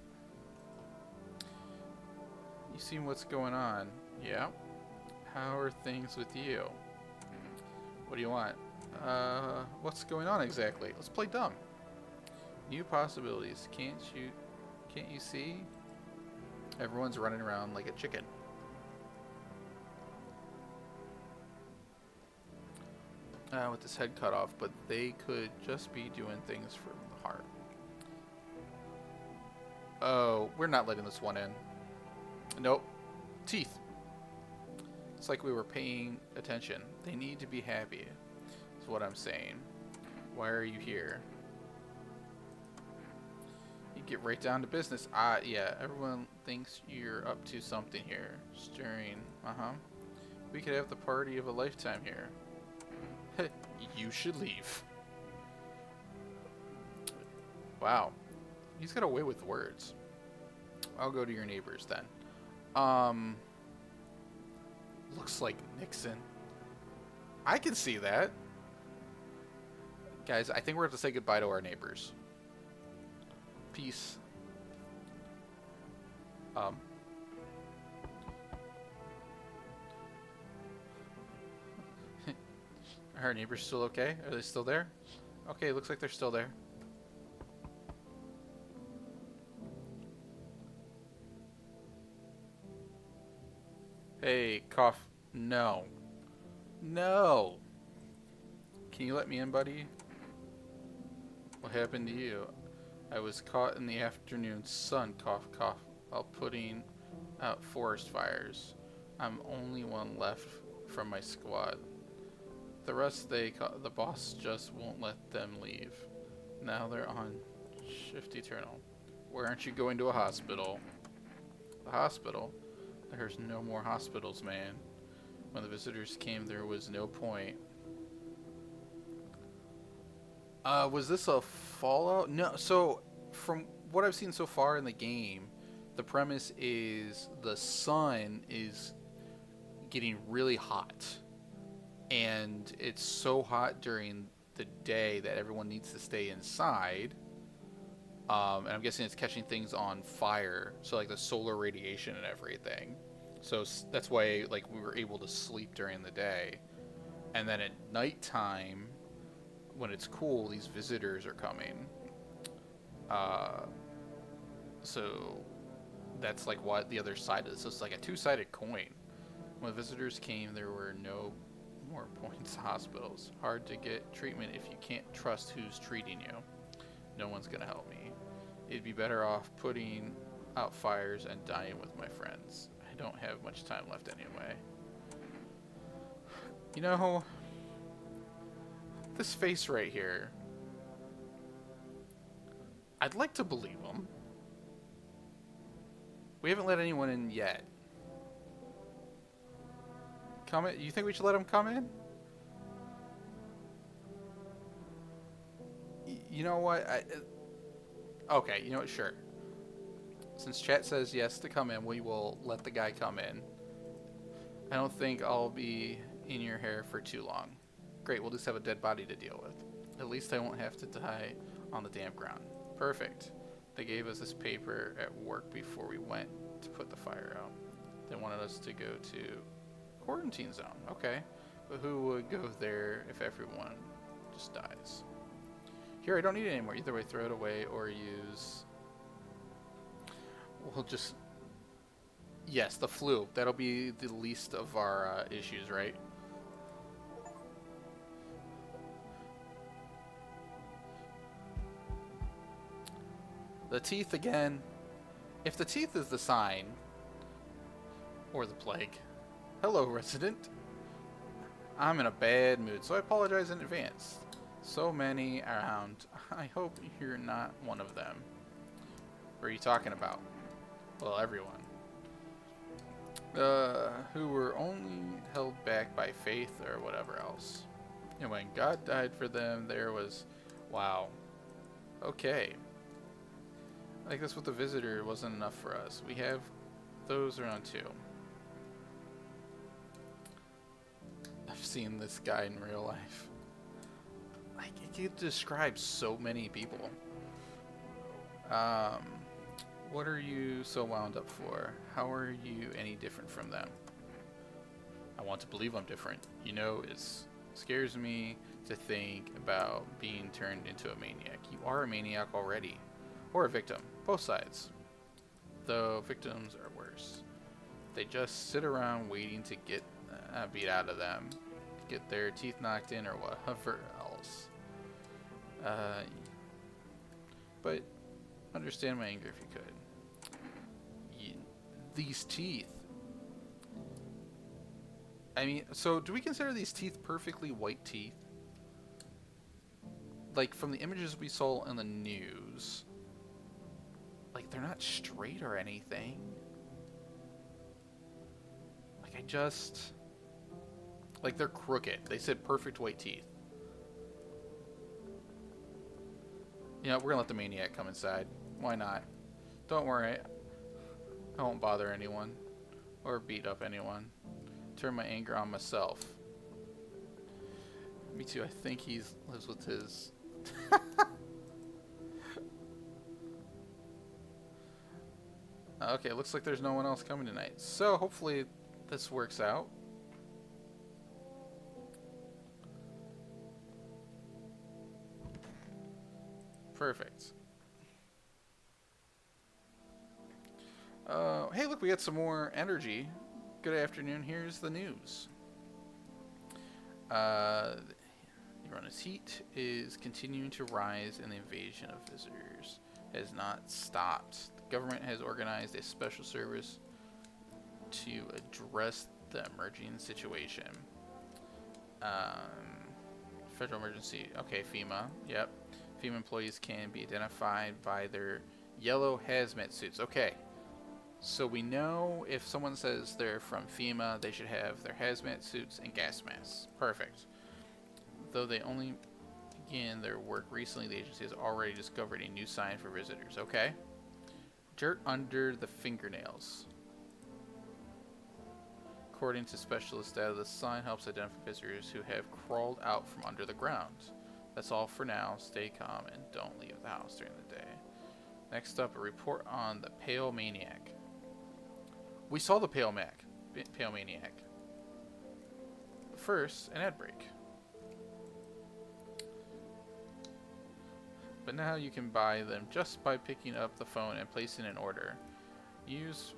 You seen what's going on? Yeah. How are things with you? What do you want? What's going on exactly? Let's play dumb. New possibilities. Can't you see? Everyone's running around like a chicken. With his head cut off, but they could just be doing things from the heart. Oh, we're not letting this one in. Nope. Teeth. It's like we were paying attention. They need to be happy, is what I'm saying. Why are you here? You get right down to business. Yeah, everyone thinks you're up to something here. Stirring. We could have the party of a lifetime here. You should leave. Wow. He's got a way with words. I'll go to your neighbors then. Looks like Nixon. I can see that. Guys, I think we're going to say goodbye to our neighbors. Peace. Are our neighbors still okay? Are they still there? Okay, looks like they're still there. Hey, cough. No. No. Can you let me in, buddy? What happened to you? I was caught in the afternoon sun, cough, cough, while putting out forest fires. I'm only one left from my squad. The rest the boss just won't let them leave. Now they're on shift eternal. Why aren't you going to a hospital? The hospital? There's no more hospitals, man. When the visitors came, there was no point. Was this a Fallout? No, so from what I've seen so far in the game, the premise is the sun is getting really hot. And it's so hot during the day that everyone needs to stay inside. And I'm guessing it's catching things on fire. So like the solar radiation and everything. So that's why like we were able to sleep during the day. And then at nighttime, when it's cool, these visitors are coming. So that's like what the other side is. So it's like a two-sided coin. When visitors came, there were no more points hospitals. Hard to get treatment if you can't trust who's treating you. No one's gonna help me. It'd be better off putting out fires and dying with my friends. I don't have much time left anyway. You know, this face right here, I'd like to believe him. We haven't let anyone in yet. come in? You think we should let him come in? You know what? Okay, you know what? Sure. Since chat says yes to come in, we will let the guy come in. I don't think I'll be in your hair for too long. Great, we'll just have a dead body to deal with. At least I won't have to die on the damp ground. Perfect. They gave us this paper at work before we went to put the fire out. They wanted us to go to quarantine zone. Okay. But who would go there if everyone just dies? Here, I don't need it anymore. Either way, throw it away or use... We'll just... Yes, the flu. That'll be the least of our issues, right? The teeth again. If the teeth is the sign, or the plague. Hello, resident. I'm in a bad mood, so I apologize in advance. So many around. I hope you're not one of them. What are you talking about? Well, everyone. Who were only held back by faith or whatever else. And when God died for them, there was... Wow. Okay. I guess with the visitor wasn't enough for us. We have those around too. I've seen this guy in real life. Like, it describes so many people. What are you so wound up for? How are you any different from them? I want to believe I'm different. You know, it scares me to think about being turned into a maniac. You are a maniac already. Or a victim. Both sides. Though victims are worse. They just sit around waiting to get beat out of them. Get their teeth knocked in or whatever else. But understand my anger if you could. These teeth. I mean, so do we consider these teeth perfectly white teeth? Like, from the images we saw in the news, like, they're not straight or anything. Like, like, they're crooked. They said perfect white teeth. You know, we're gonna let the maniac come inside. Why not? Don't worry. I won't bother anyone. Or beat up anyone. Turn my anger on myself. Me too. I think he lives with his... Okay, looks like there's no one else coming tonight. So, hopefully this works out. Perfect. Hey, look, we got some more energy. Good afternoon. Here's the news. Irana's heat is continuing to rise, and the invasion of visitors has not stopped. The government has organized a special service to address the emerging situation. Federal emergency. Okay, FEMA. Yep. FEMA employees can be identified by their yellow hazmat suits. Okay. So we know if someone says they're from FEMA, they should have their hazmat suits and gas masks. Perfect. Though they only began their work recently, the agency has already discovered a new sign for visitors. Okay. Dirt under the fingernails. According to specialist data, the sign helps identify visitors who have crawled out from under the ground. That's all for now. Stay calm and don't leave the house during the day. Next up, a report on the Pale Maniac. We saw the Pale Maniac. First, an ad break. But now you can buy them just by picking up the phone and placing an order. Use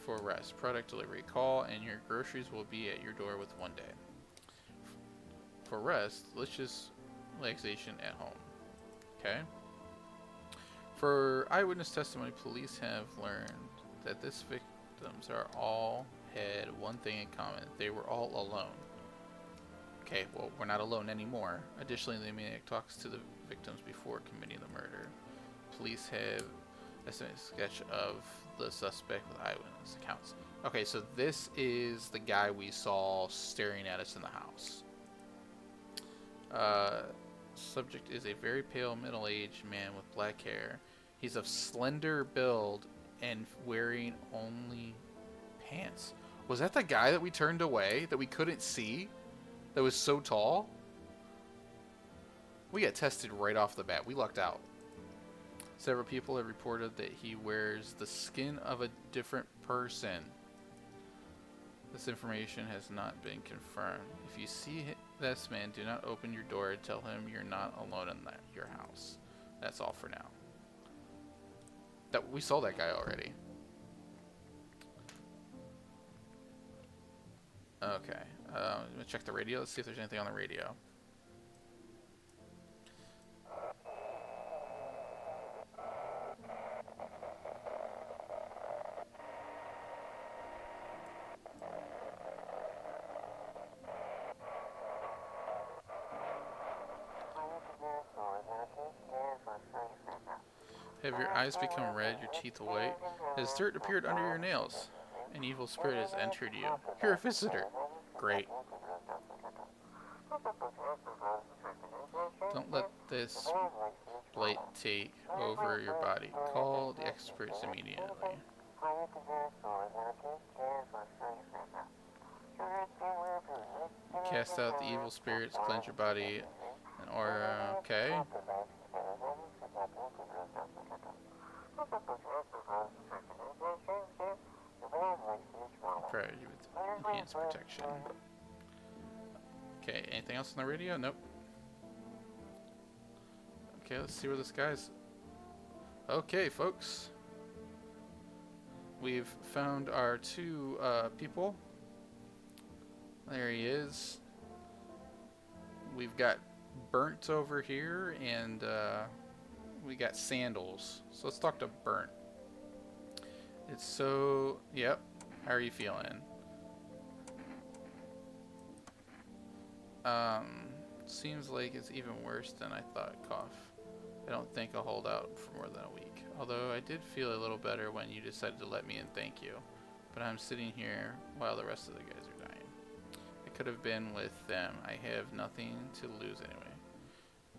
for rest. Product delivery. Call and your groceries will be at your door with one day. For rest, delicious relaxation at home. Okay? For eyewitness testimony, police have learned that this victims are all had one thing in common. They were all alone. Okay, well, we're not alone anymore. Additionally, the maniac talks to the victims before committing the murder. Police have a sketch of the suspect with eyewitness accounts. Okay, so this is the guy we saw staring at us in the house. Subject is a very pale, middle-aged man with black hair. He's of slender build and wearing only pants. Was that the guy that we turned away, that we couldn't see? That was so tall? We got tested right off the bat. We lucked out. Several people have reported that he wears the skin of a different person. This information has not been confirmed. If you see this man, do not open your door. Tell him you're not alone in your house. That's all for now. We saw that guy already. Okay. I'm gonna check the radio. Let's see if there's anything on the radio. Have your eyes become red, your teeth white? Has dirt appeared under your nails? An evil spirit has entered you. You're a visitor. Great. Don't let this blight take over your body. Call the experts immediately. Cast out the evil spirits, cleanse your body, and aura. Okay. Provide you with enhanced protection. Okay, anything else on the radio? Nope. Okay, let's see where this guy's. Okay, folks. We've found our two people. There he is. We've got Burnt over here, and we got Sandals. So let's talk to Burnt. It's so... Yep. How are you feeling? Seems like it's even worse than I thought. Cough. I don't think I'll hold out for more than a week. Although I did feel a little better when you decided to let me in, thank you. But I'm sitting here while the rest of the guys are dying. I could have been with them. I have nothing to lose anyway.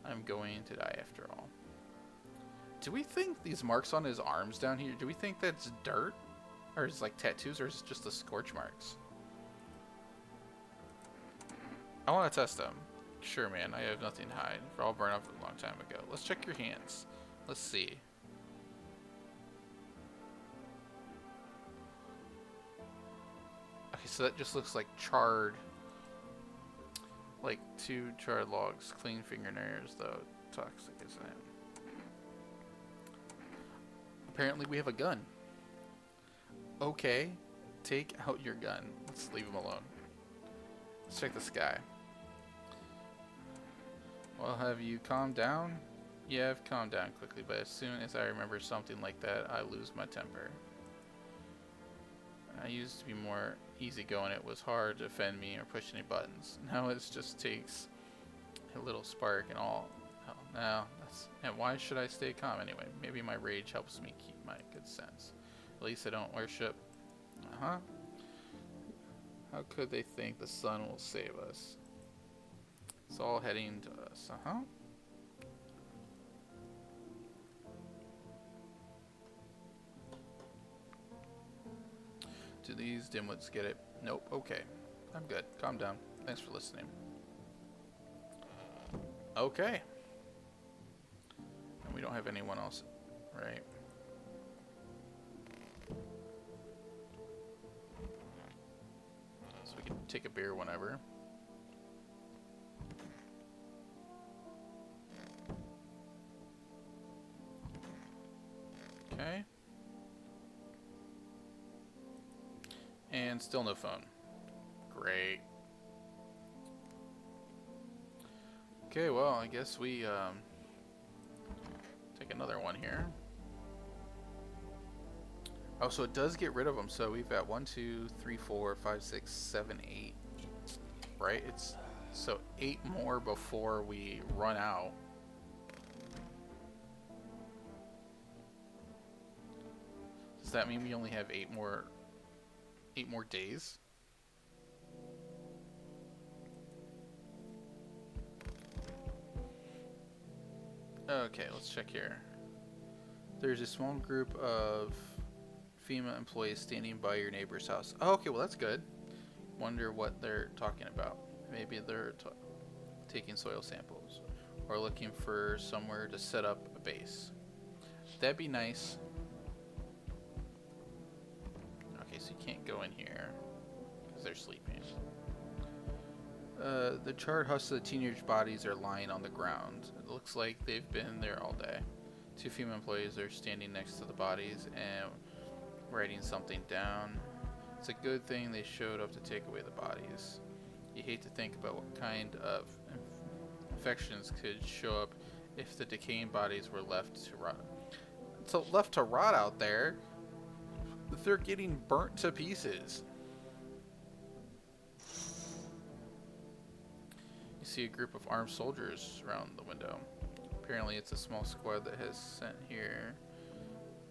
I'm going to die after all. Do we think these marks on his arms down here, do we think that's dirt? Or is it like tattoos, or is it just the scorch marks? I want to test them. Sure, man, I have nothing to hide. They're all burned off a long time ago. Let's check your hands. Let's see. Okay, so that just looks like charred. Like 2 charred logs. Clean fingernails, though. Toxic, isn't it? Apparently we have a gun. Okay. Take out your gun. Let's leave him alone. Let's check the sky. Well, have you calmed down? Yeah, I've calmed down quickly, but as soon as I remember something like that, I lose my temper. I used to be more easygoing. It was hard to offend me or push any buttons. Now it just takes a little spark and all. Oh, now that's... And why should I stay calm anyway? Maybe my rage helps me keep my good sense. At least I don't worship. Uh-huh. How could they think the sun will save us? It's all heading to us, uh-huh. Do these dimwits get it? Nope, okay. I'm good. Calm down. Thanks for listening. Okay. And we don't have anyone else, right? So we can take a beer whenever. Okay. And still no phone. Great. Okay, well, I guess we take another one here. Oh, so it does get rid of them. So we've got 1, 2, 3, 4, 5, 6, 7, 8. Right? It's so 8 more before we run out. Does that mean we only have 8 more 8 more days? Okay, let's check here. There's a small group of FEMA employees standing by your neighbor's house. Oh, okay, well that's good. Wonder what they're talking about. Maybe they're taking soil samples or looking for somewhere to set up a base. That'd be nice. Okay, so you can't go in here because they're sleeping. The charred husks of the teenage bodies are lying on the ground. It looks like they've been there all day. 2 female employees are standing next to the bodies and writing something down. It's a good thing they showed up to take away the bodies. You hate to think about what kind of infections could show up if the decaying bodies were left to rot. So left to rot out there, they're getting burnt to pieces. You see a group of armed soldiers around the window. Apparently it's a small squad that has sent here.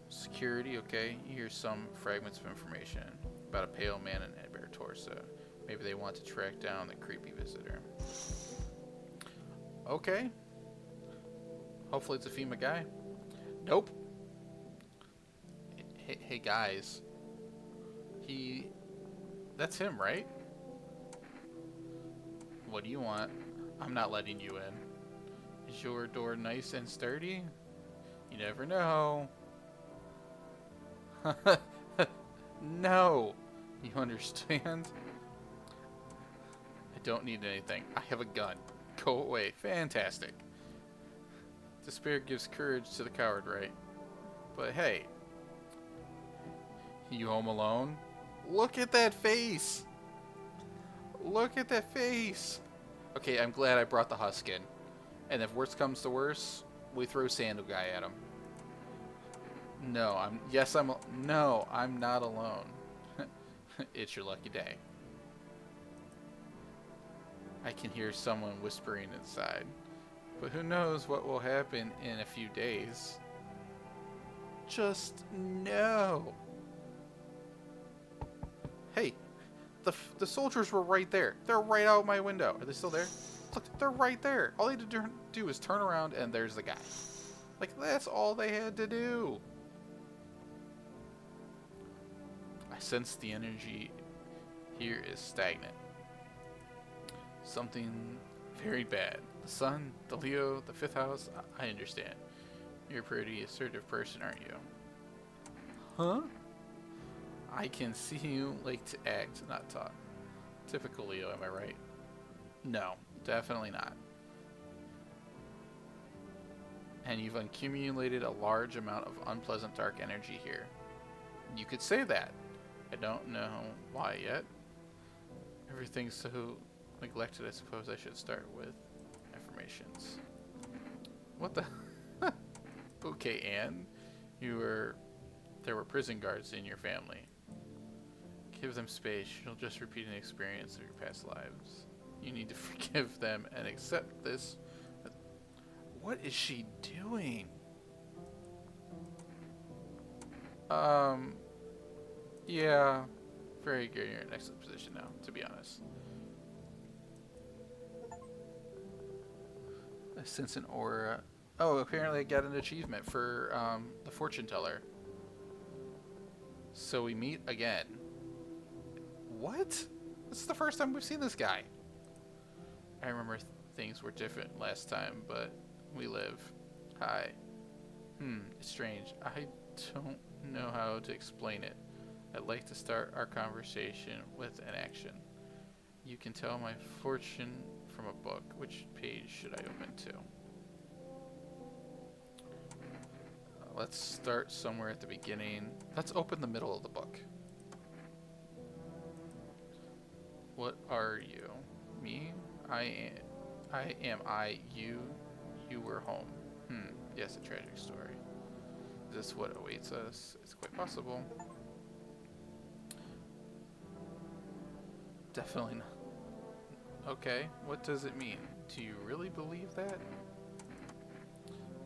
Security, okay. You hear some fragments of information about a pale man and a bare torso. Maybe they want to track down the creepy visitor. Okay. Hopefully it's a FEMA guy. Nope. Hey guys. That's him, right? What do you want? I'm not letting you in. Is your door nice and sturdy? You never know. No. You understand? I don't need anything. I have a gun. Go away. Fantastic. Despair gives courage to the coward, right? But hey. You home alone? Look at that face! Look at that face! Okay, I'm glad I brought the husk in. And if worst comes to worst, we throw Sandal Guy at him. No, I'm not alone. It's your lucky day. I can hear someone whispering inside. But who knows what will happen in a few days. Just no. Hey, the soldiers were right there. They're right out my window. Are they still there? Look, they're right there. All they had to do is turn around and there's the guy. Like, that's all they had to do. I sense the energy here is stagnant. Something very bad. The sun, the Leo, the 5th house, I understand. You're a pretty assertive person, aren't you? Huh? I can see you like to act, not talk. Typical Leo, am I right? No, definitely not. And you've accumulated a large amount of unpleasant dark energy here. You could say that. I don't know why yet. Everything's so neglected, I suppose I should start with affirmations. What the? Okay, Anne. There were prison guards in your family. Give them space. You'll just repeat an experience of your past lives. You need to forgive them and accept this. What is she doing? Yeah. Very good. You're in an excellent position now, to be honest. I sense an aura. Oh, apparently I got an achievement for the fortune teller. So we meet again. What? This is the first time we've seen this guy. I remember things were different last time, but we live. Hi. It's strange. I don't know how to explain it. I'd like to start our conversation with an action. You can tell my fortune from a book. Which page should I open to? Let's start somewhere at the beginning. Let's open the middle of the book. What are you? Me? I am you. You were home. Yes, a tragic story. Is this what awaits us? It's quite possible. Definitely not. Okay, what does it mean? Do you really believe that?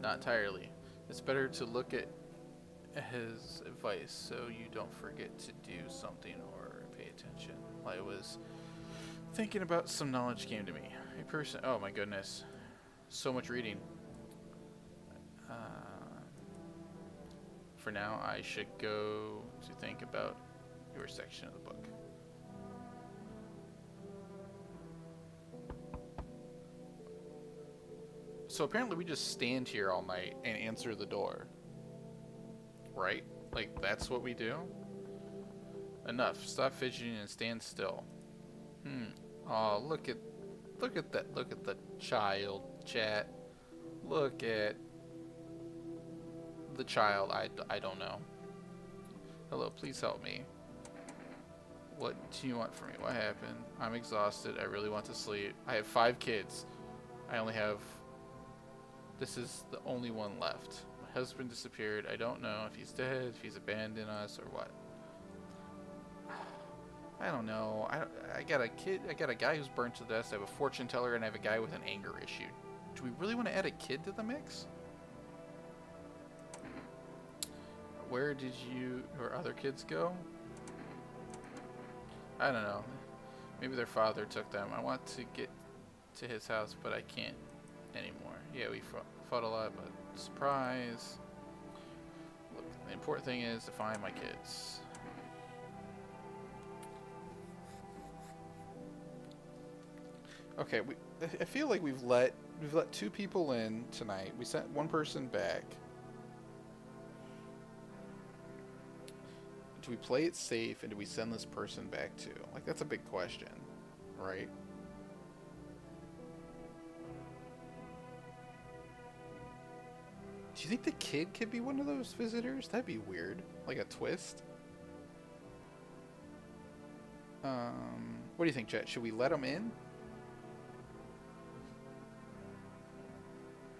Not entirely. It's better to look at his advice so you don't forget to do something or attention. I was thinking about some knowledge came to me. A person. Oh my goodness. So much reading. For now, I should go to think about your section of the book. So apparently we just stand here all night and answer the door. Right? Like, that's what we do? Enough. Stop fidgeting and stand still. Oh, look at that. Look at the child, chat. Look at the child. I don't know. Hello, please help me. What do you want from me? What happened? I'm exhausted. I really want to sleep. I have 5 kids. I only have... This is the only one left. My husband disappeared. I don't know if he's dead, if he's abandoned us, or what. I don't know. I got a kid. I got a guy who's burnt to death. I have a fortune teller, and I have a guy with an anger issue. Do we really want to add a kid to the mix? Where did you or other kids go? I don't know. Maybe their father took them. I want to get to his house, but I can't anymore. Yeah, we fought a lot, but surprise. Look, the important thing is to find my kids. Okay, I feel like we've let 2 people in tonight. We sent 1 person back. Do we play it safe and do we send this person back too? Like, that's a big question, right? Do you think the kid could be one of those visitors? That'd be weird. Like a twist. What do you think, Chet? Should we let him in?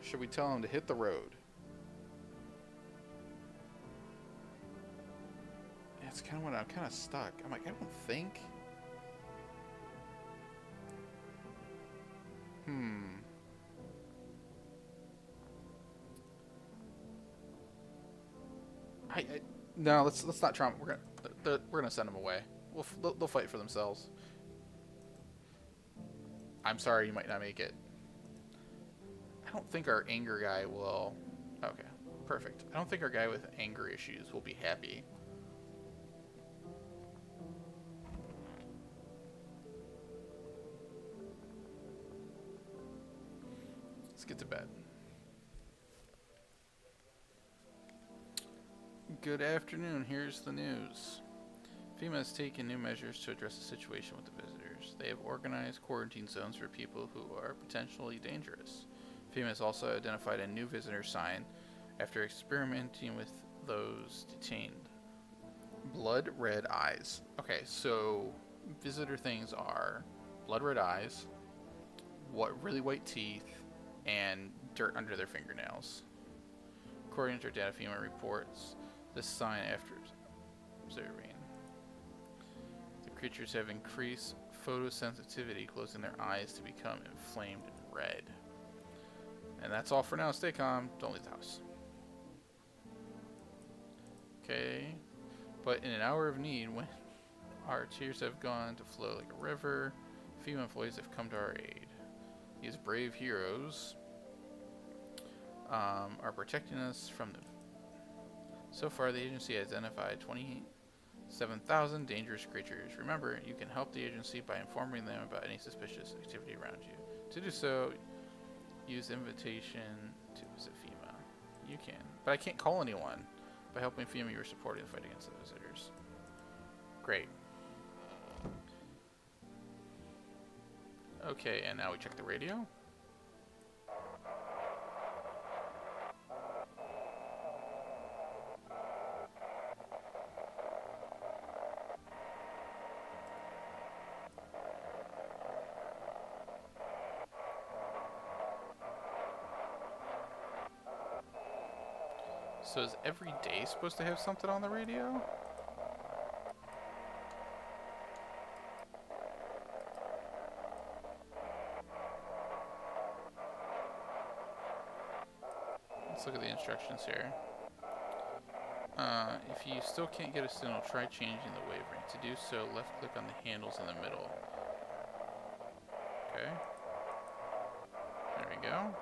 Should we tell him to hit the road? Yeah, it's kind of what I'm kind of stuck. I'm like, I don't think. No, let's not try. We're gonna send them away. They'll fight for themselves. I'm sorry, you might not make it. I don't think our anger guy will. Okay, perfect. I don't think our guy with anger issues will be happy. Let's get to bed. Good afternoon. Here's the news. FEMA has taken new measures to address the situation with the visitors. They have organized quarantine zones for people who are potentially dangerous. FEMA has also identified a new visitor sign after experimenting with those detained. Blood red eyes. Okay, so visitor things are blood red eyes, really white teeth, and dirt under their fingernails. According to data, FEMA reports this sign after observing. The creatures have increased photosensitivity, closing their eyes to become inflamed and red. And that's all for now. Stay calm. Don't leave the house. Okay. But in an hour of need, when our tears have gone to flow like a river, FEMA employees have come to our aid. These brave heroes are protecting us from the... So far, the agency has identified 27,000 dangerous creatures. Remember, you can help the agency by informing them about any suspicious activity around you. To do so, use the invitation to visit FEMA. You can. But I can't call anyone. By helping FEMA, you are supporting the fight against the visitors. Great. Okay, and now we check the radio. So is every day supposed to have something on the radio? Let's look at the instructions here. If you still can't get a signal, try changing the wavelength. To do so, left click on the handles in the middle. Okay. There we go.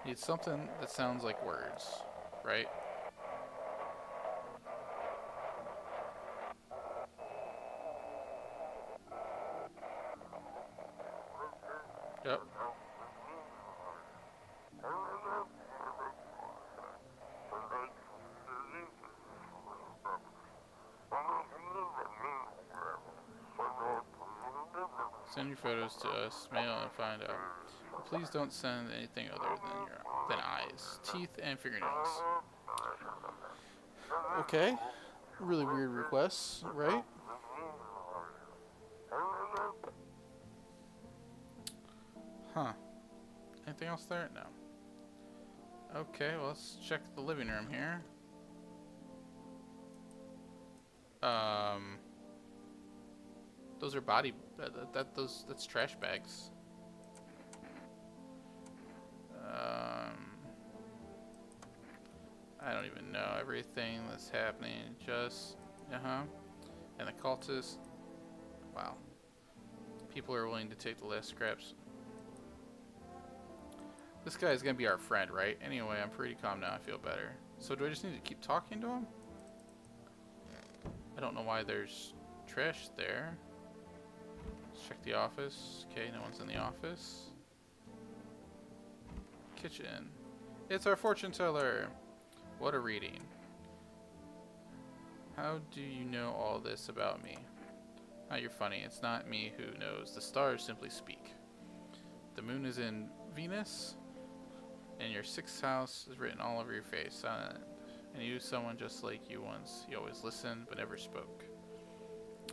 Need something that sounds like words, right? Yep. Send your photos to us, mail, and find out. But please don't send anything other than eyes, teeth, and fingernails. Okay. Really weird requests, right? Huh. Anything else there? No. Okay, well, let's check the living room here. Those are body. That's trash bags. I don't even know everything that's happening. Just and the cultists. Wow. People are willing to take the last scraps. This guy is gonna be our friend, right? Anyway, I'm pretty calm now. I feel better. So do I just need to keep talking to him? I don't know why there's trash there. Let's check the office. Okay, no one's in the office. Kitchen. It's our fortune teller. What a reading. How do you know all this about me? Oh, you're funny. It's not me who knows. The stars simply speak. The moon is in Venus, and your sixth house is written all over your face. And you, someone just like you once. You always listened, but never spoke.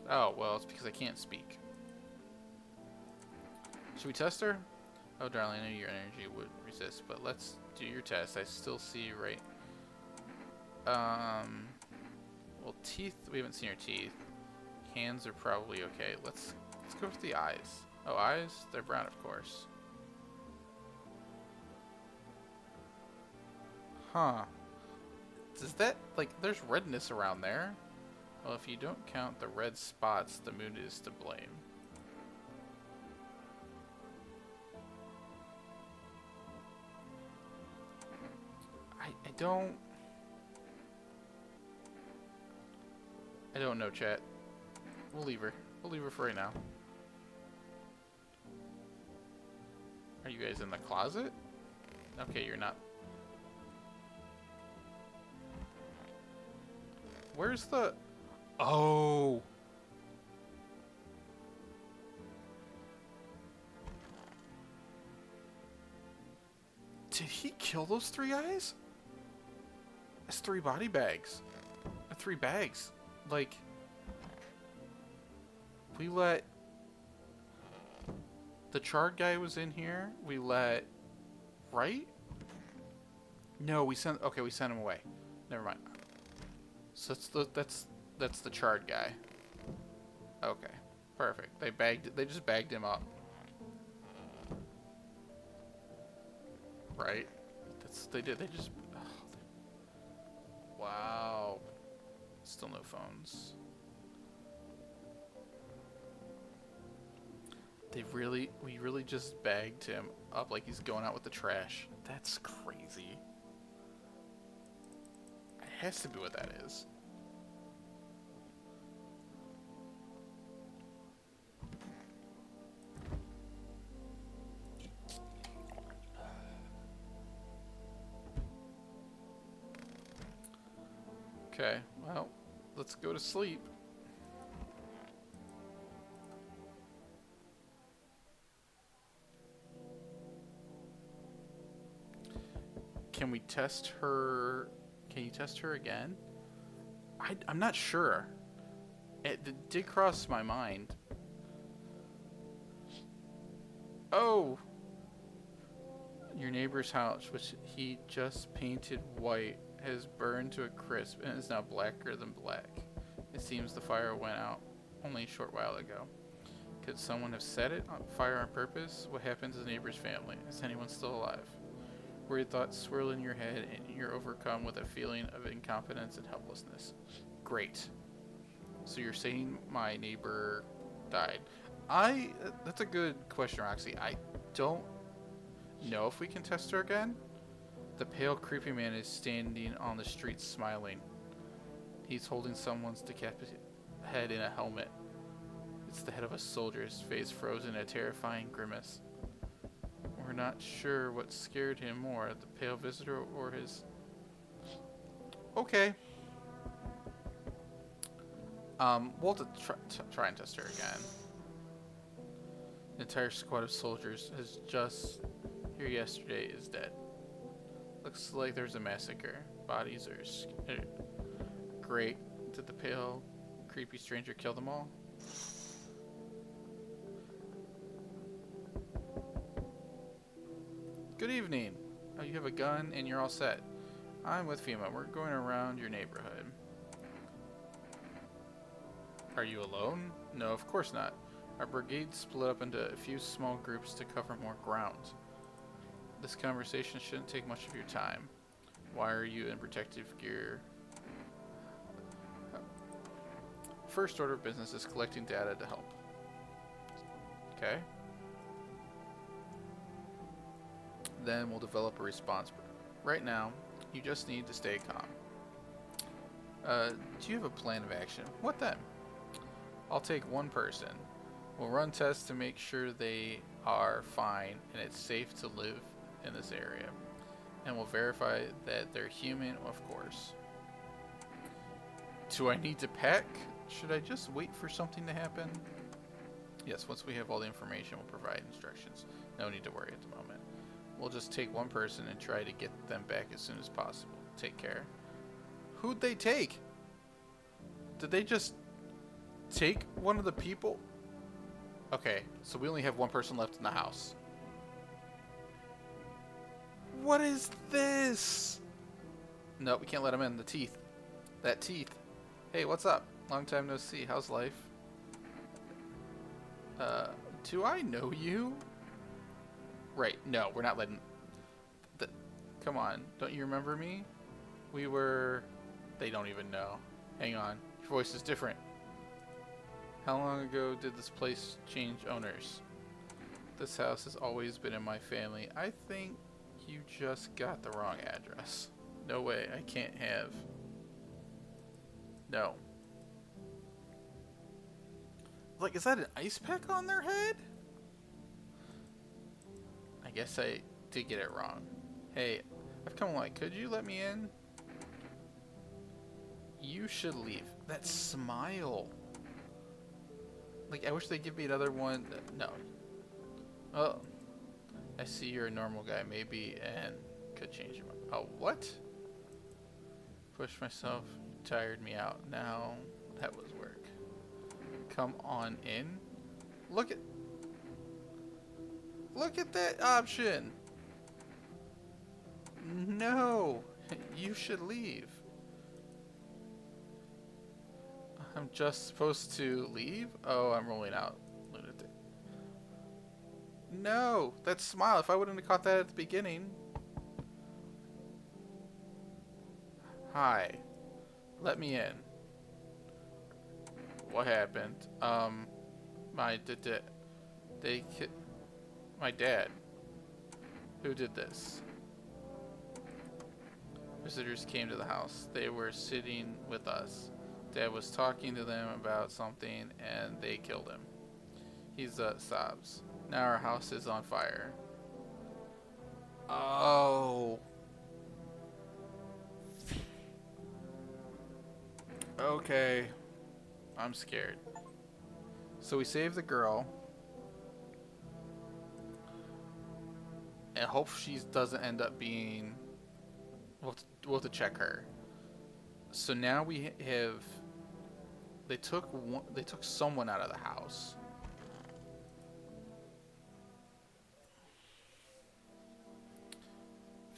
Oh, well, it's because I can't speak. Should we test her? Oh, darling, I knew your energy would resist, but let's do your test. I still see you right. Well, teeth, we haven't seen her teeth. Hands are probably okay. Let's go with the eyes. Oh, eyes? They're brown, of course. Huh. Does that, like, there's redness around there? Well, if you don't count the red spots, the moon is to blame. I don't know, chat. We'll leave her. We'll leave her for right now. Are you guys in the closet? Okay, you're not. Where's the... Oh! Did he kill those three guys? That's 3 body bags. 3 bags. Like... We let... The charred guy was in here. We let... Right? No, we sent... Okay, we sent him away. Never mind. So that's the charred guy. Okay. Perfect. They just bagged him up. Right? They did. They just... Wow. Still no phones. We really just bagged him up like he's going out with the trash. That's crazy. It has to be what that is. Okay, well, let's go to sleep. Can we test her? Can you test her again? I'm not sure. It did cross my mind. Oh! Your neighbor's house, which he just painted white, has burned to a crisp and is now blacker than black. It seems the fire went out only a short while ago. Could someone have set it on fire on purpose? What happened to the neighbor's family? Is anyone still alive? Worried thoughts swirl in your head, and you're overcome with a feeling of incompetence and helplessness. Great. So you're saying my neighbor died? That's a good question, Roxy. I don't know if we can test her again. The pale, creepy man is standing on the street smiling. He's holding someone's decapitated head in a helmet. It's the head of a soldier, his face frozen in a terrifying grimace. We're not sure what scared him more, the pale visitor or his... Okay. We'll have to try and test her again. The entire squad of soldiers has just here yesterday is dead. Looks like there's a massacre. Bodies are great. Did the pale, creepy stranger kill them all? Good evening. Oh, you have a gun and you're all set. I'm with FEMA. We're going around your neighborhood. Are you alone? No, of course not. Our brigade split up into a few small groups to cover more ground. This conversation shouldn't take much of your time. Why are you in protective gear? First order of business is collecting data to help. Okay. Then we'll develop a response. Right now, you just need to stay calm. Do you have a plan of action? What then? I'll take one person. We'll run tests to make sure they are fine and it's safe to live in this area. And we'll verify that they're human, of course. Do I need to pack? Should I just wait for something to happen? Yes, once we have all the information, we'll provide instructions. No need to worry at the moment. We'll just take one person and try to get them back as soon as possible. Take care. Who'd they take? Did they just take one of the people? Okay, so we only have one person left in the house. What is this? No, we can't let him in. The teeth. That teeth. Hey, what's up? Long time no see. How's life? Do I know you? Right, no, we're not letting... Come on, don't you remember me? We were... They don't even know. Hang on, your voice is different. How long ago did this place change owners? This house has always been in my family. I think you just got the wrong address. No way, I can't have... No. Like, is that an ice pack on their head? I guess I did get it wrong. Hey, I've come along. Could you let me in? You should leave. That smile. Like, I wish they'd give me another one. No. Oh. I see you're a normal guy, maybe, and could change your mind. Oh, what? Push myself. Tired me out. Now, that was work. Come on in. Look at that option. No, you should leave. I'm just supposed to leave? Oh, I'm rolling out. Lunatic. No, that smile. If I wouldn't have caught that at the beginning. Hi. Let me in. What happened? My dad. Who did this? Visitors came to the house. They were sitting with us. Dad was talking to them about something and they killed him. He's sobs. Now our house is on fire. Oh. Okay. I'm scared. So we save the girl. And hope she doesn't end up being... We'll have to check her. So now we have... They took someone out of the house.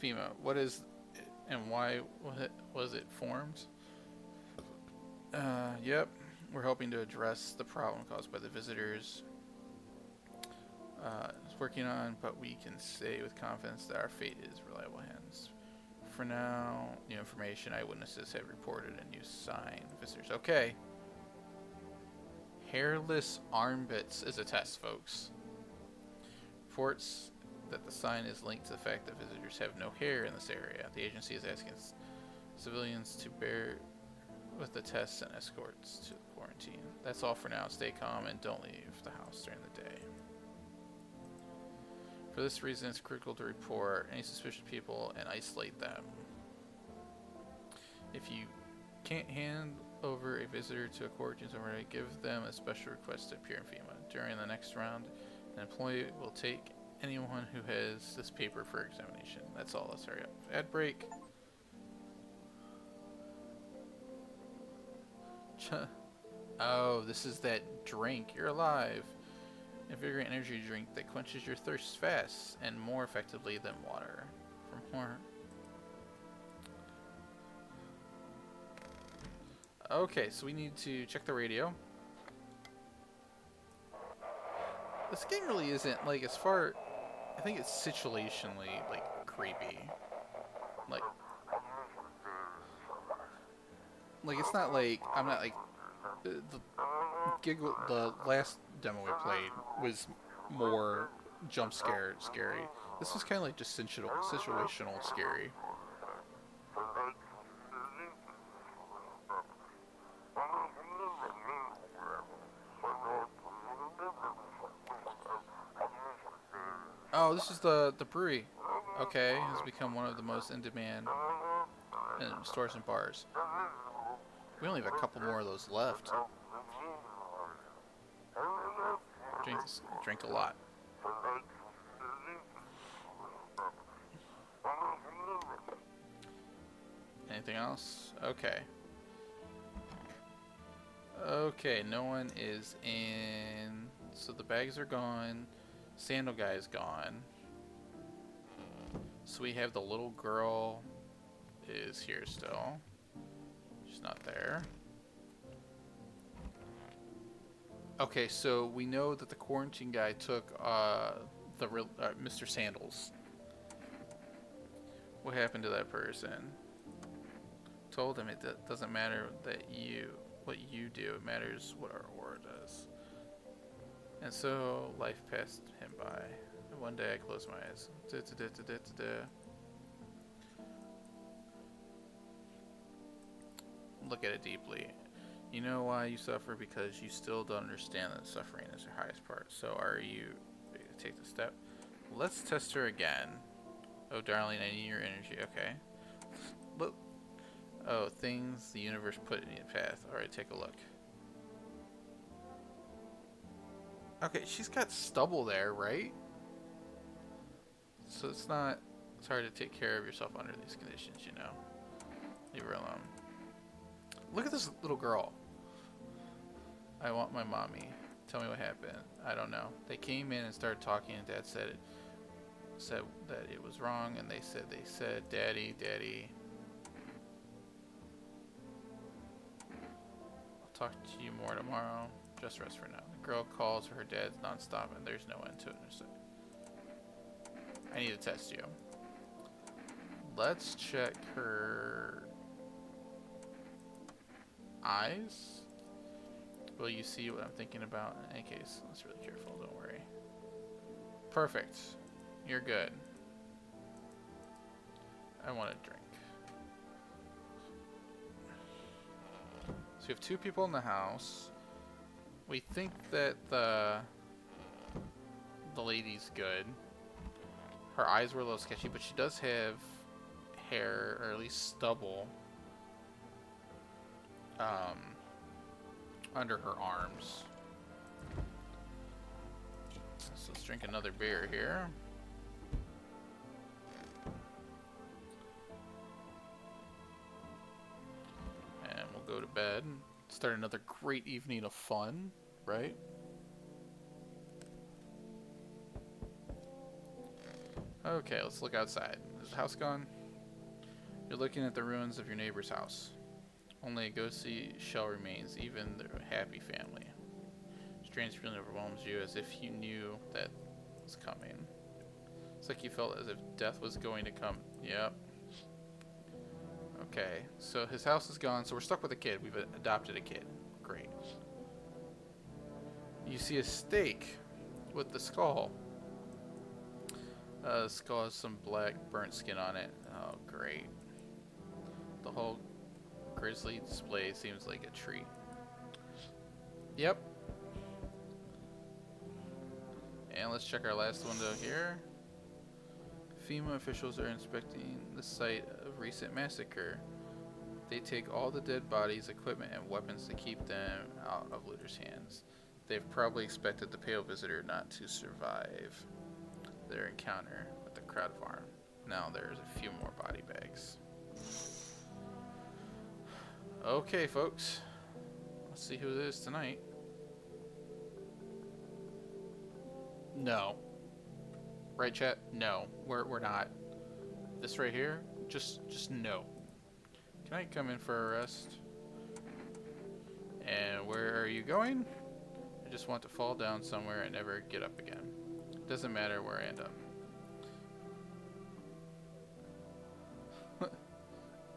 FEMA, what is it and why was it formed? Yep. We're hoping to address the problem caused by the visitors. is working on, but we can say with confidence that our fate is reliable hands. For now, new information eyewitnesses have reported a new sign. Visitors. Okay. Hairless armpits is a test, folks. Reports that the sign is linked to the fact that visitors have no hair in this area. The agency is asking civilians to bear with the tests and escorts to the quarantine. That's all for now. Stay calm and don't leave the house during the day. For this reason, it's critical to report any suspicious people and isolate them. If you can't hand over a visitor to a quarantine authority, give them a special request to appear in FEMA. During the next round, an employee will take anyone who has this paper for examination. That's all. Let's hurry up. Ad break. Oh, this is that drink. You're alive. Invigorating energy drink that quenches your thirst fast and more effectively than water. For more. Okay, so we need to check the radio. This game really isn't, like, as far... I think it's situationally, like, creepy. Like it's not like... I'm not, like... The last demo we played was more jump scary. This was kind of like just situational scary. Oh, this is the brewery. Okay, has become one of the most in demand in stores and bars. We only have a couple more of those left. Drink a lot. Anything else? Okay. Okay, no one is in. So the bags are gone. Sandal guy is gone. So we have the little girl is here still. She's not there. Okay, so we know that the quarantine guy took Mr. Sandals. What happened to that person? Told him it doesn't matter what you do. It matters what our aura does. And so life passed him by. And one day I closed my eyes. Look at it deeply. You know why you suffer? Because you still don't understand that suffering is your highest part. So are you ready to take the step? Let's test her again. Oh, darling, I need your energy. Okay. Look. Oh, things the universe put in your path. Alright, take a look. Okay, she's got stubble there, right? So it's hard to take care of yourself under these conditions, you know. Leave her alone. Look at this little girl. I want my mommy. Tell me what happened. I don't know. They came in and started talking, and Dad said that it was wrong, and they said, Daddy. I'll talk to you more tomorrow. Just rest for now. The girl calls her dad's nonstop, and there's no end to it. I need to test you. Let's check her eyes. Will you see what I'm thinking about? In any case, let's be really careful. Don't worry. Perfect. You're good. I want a drink. So we have two people in the house. We think that the lady's good. Her eyes were a little sketchy, but she does have hair, or at least stubble, under her arms. So let's drink another beer here. And we'll go to bed. Start another great evening of fun, right? Okay, let's look outside. Is the house gone? You're looking at the ruins of your neighbor's house. Only a ghostly shell remains, even their happy family. Strange feeling overwhelms you, as if you knew that was coming. It's like he felt as if death was going to come. Yep. Okay, so his house is gone, so we're stuck with a kid. We've adopted a kid. Great. You see a stake with the skull. The skull has some black burnt skin on it. Oh, great. The whole grisly display seems like a treat. Yep. And let's check our last window here. FEMA officials are inspecting the site of recent massacre. They take all the dead bodies, equipment, and weapons to keep them out of looters' hands. They've probably expected the pale visitor not to survive their encounter with the crowd of armed. Now there's a few more body bags. Okay, folks. Let's see who it is tonight. No. Right, chat? No. We're not. This right here? Just no. Can I come in for a rest? And where are you going? I just want to fall down somewhere and never get up again. Doesn't matter where I end up.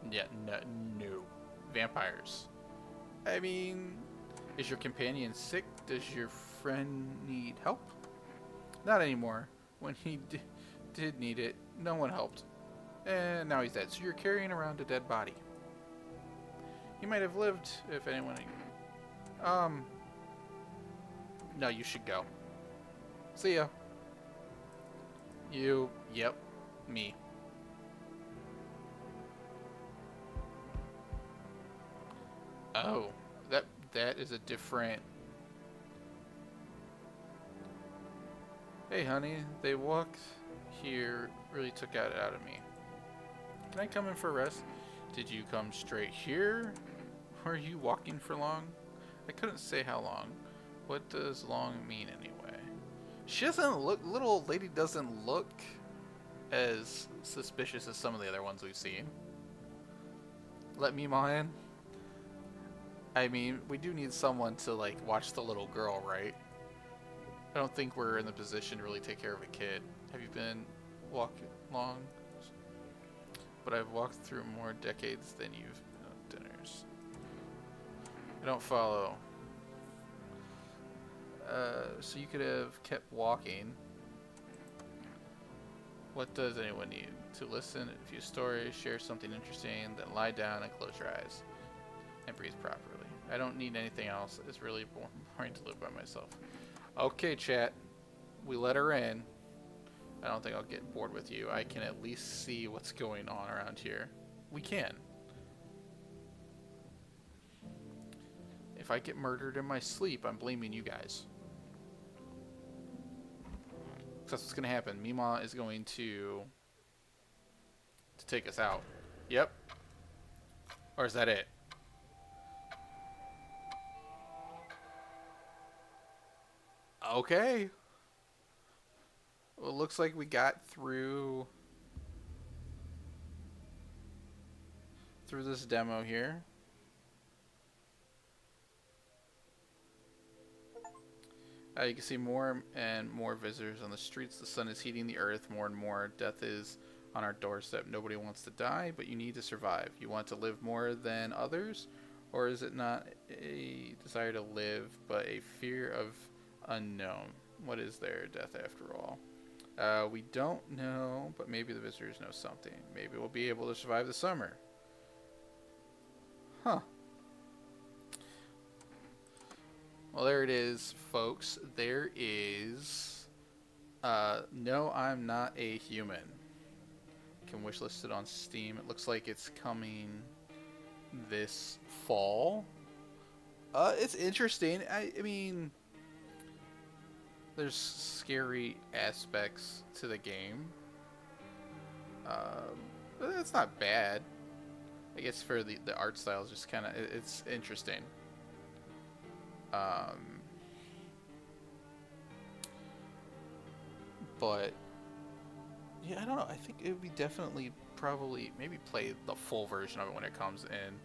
Yeah, no. Vampires. I mean, is your companion sick? Does your friend need help? Not anymore. When he did need it, no one helped. And now he's dead. So you're carrying around a dead body. He might have lived if anyone... No, you should go. See ya. You... Yep. Me. Oh. That is a different... Hey, honey. They walked here. Really took it out of me. Can I come in for a rest? Did you come straight here? Were you walking for long? I couldn't say how long. What does long mean anyway? She doesn't look... Little old lady doesn't look as suspicious as some of the other ones we've seen. Let me in. I mean, we do need someone to, like, watch the little girl, right? I don't think we're in the position to really take care of a kid. Have you been walking long? But I've walked through more decades than you've been on dinners. I don't follow. So you could have kept walking. What does anyone need? To listen a few stories, share something interesting, then lie down and close your eyes. And breathe properly. I don't need anything else. It's really boring to live by myself. Okay, chat. We let her in. I don't think I'll get bored with you. I can at least see what's going on around here. We can. If I get murdered in my sleep, I'm blaming you guys. That's what's going to happen. Mima is going to take us out. Yep. Or is that it? Okay. Well, it looks like we got through this demo here. You can see more and more visitors on the streets. The sun is heating the earth more and more. Death is on our doorstep. Nobody wants to die, but you need to survive. You want to live more than others? Or is it not a desire to live, but a fear of unknown? What is there, death after all? We don't know, but maybe the visitors know something. Maybe we'll be able to survive the summer. Huh. Well, there it is, folks. There is... No, I'm not a human. Can wishlist it on Steam. It looks like it's coming this fall. It's interesting. I mean... There's scary aspects to the game. But it's not bad. I guess for the art style is just kind of... It's interesting. But yeah, I don't know. I think it would be definitely probably maybe play the full version of it when it comes in,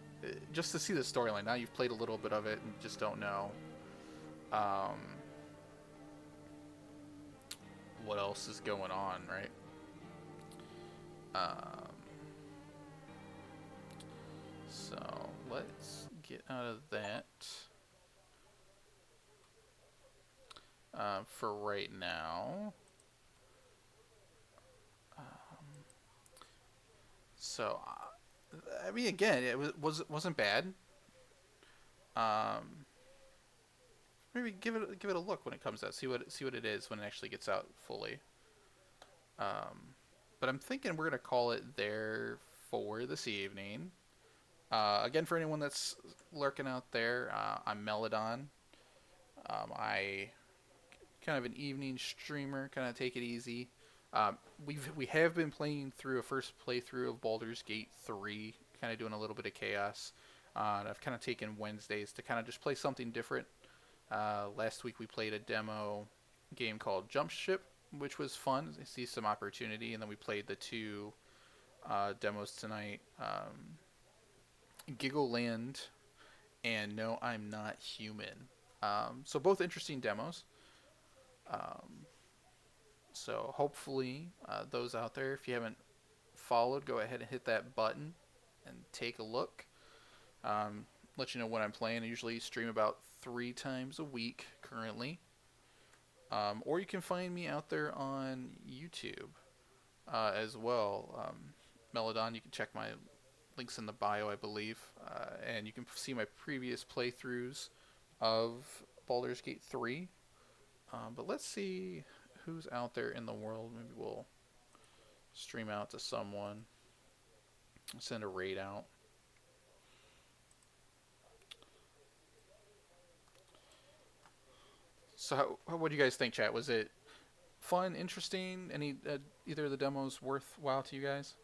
just to see the storyline. Now you've played a little bit of it and just don't know what else is going on, right? Um, so let's get out of that for right now. So, I mean, again, wasn't bad. Um, maybe give it a look when it comes out. See what it is when it actually gets out fully. But I'm thinking we're gonna call it there for this evening. Again, for anyone that's lurking out there, I'm Melodon. I kind of an evening streamer, kind of take it easy. We have been playing through a first playthrough of Baldur's Gate 3, kind of doing a little bit of chaos. And I've kind of taken Wednesdays to kind of just play something different. Last week we played a demo game called Jump Ship, which was fun. I see some opportunity, and then we played the two demos tonight. Giggle Land and No, I'm Not Human. So both interesting demos. So hopefully those out there, if you haven't followed, go ahead and hit that button and take a look. Let you know what I'm playing. I usually stream about 3 times a week currently. Or you can find me out there on YouTube as well. Melodon, you can check my links in the bio, I believe. And you can see my previous playthroughs of Baldur's Gate 3. But let's see who's out there in the world. Maybe we'll stream out to someone. Send a raid out. So, what do you guys think, chat? Was it fun, interesting? Any either of the demos worthwhile to you guys?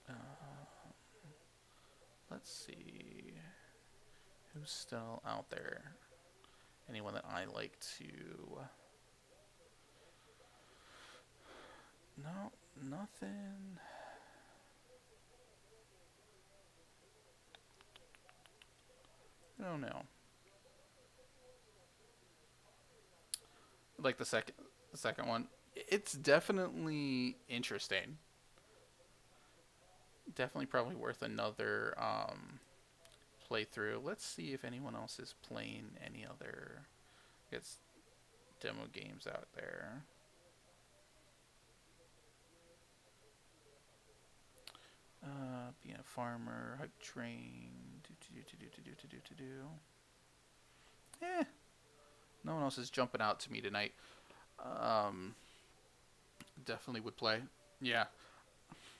Uh, let's see who's still out there. Anyone that I like to? No, nothing. I don't know. Like the second one. It's definitely interesting. Definitely probably worth another playthrough. Let's see if anyone else is playing any other, I guess, demo games out there. Being a farmer, hype train, Eh, no one else is jumping out to me tonight. Um, Definitely would play. Yeah.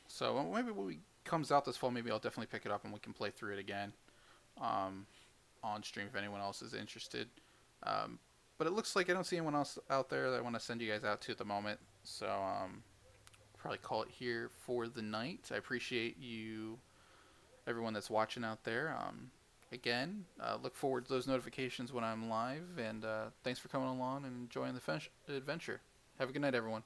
So maybe when it comes out this fall, maybe I'll definitely pick it up and we can play through it again on stream if anyone else is interested. Um, but it looks like I don't see anyone else out there that I want to send you guys out to at the moment. So probably call it here for the night. I appreciate you, everyone that's watching out there. Again, look forward to those notifications when I'm live. And thanks for coming along and enjoying the adventure. Have a good night, everyone.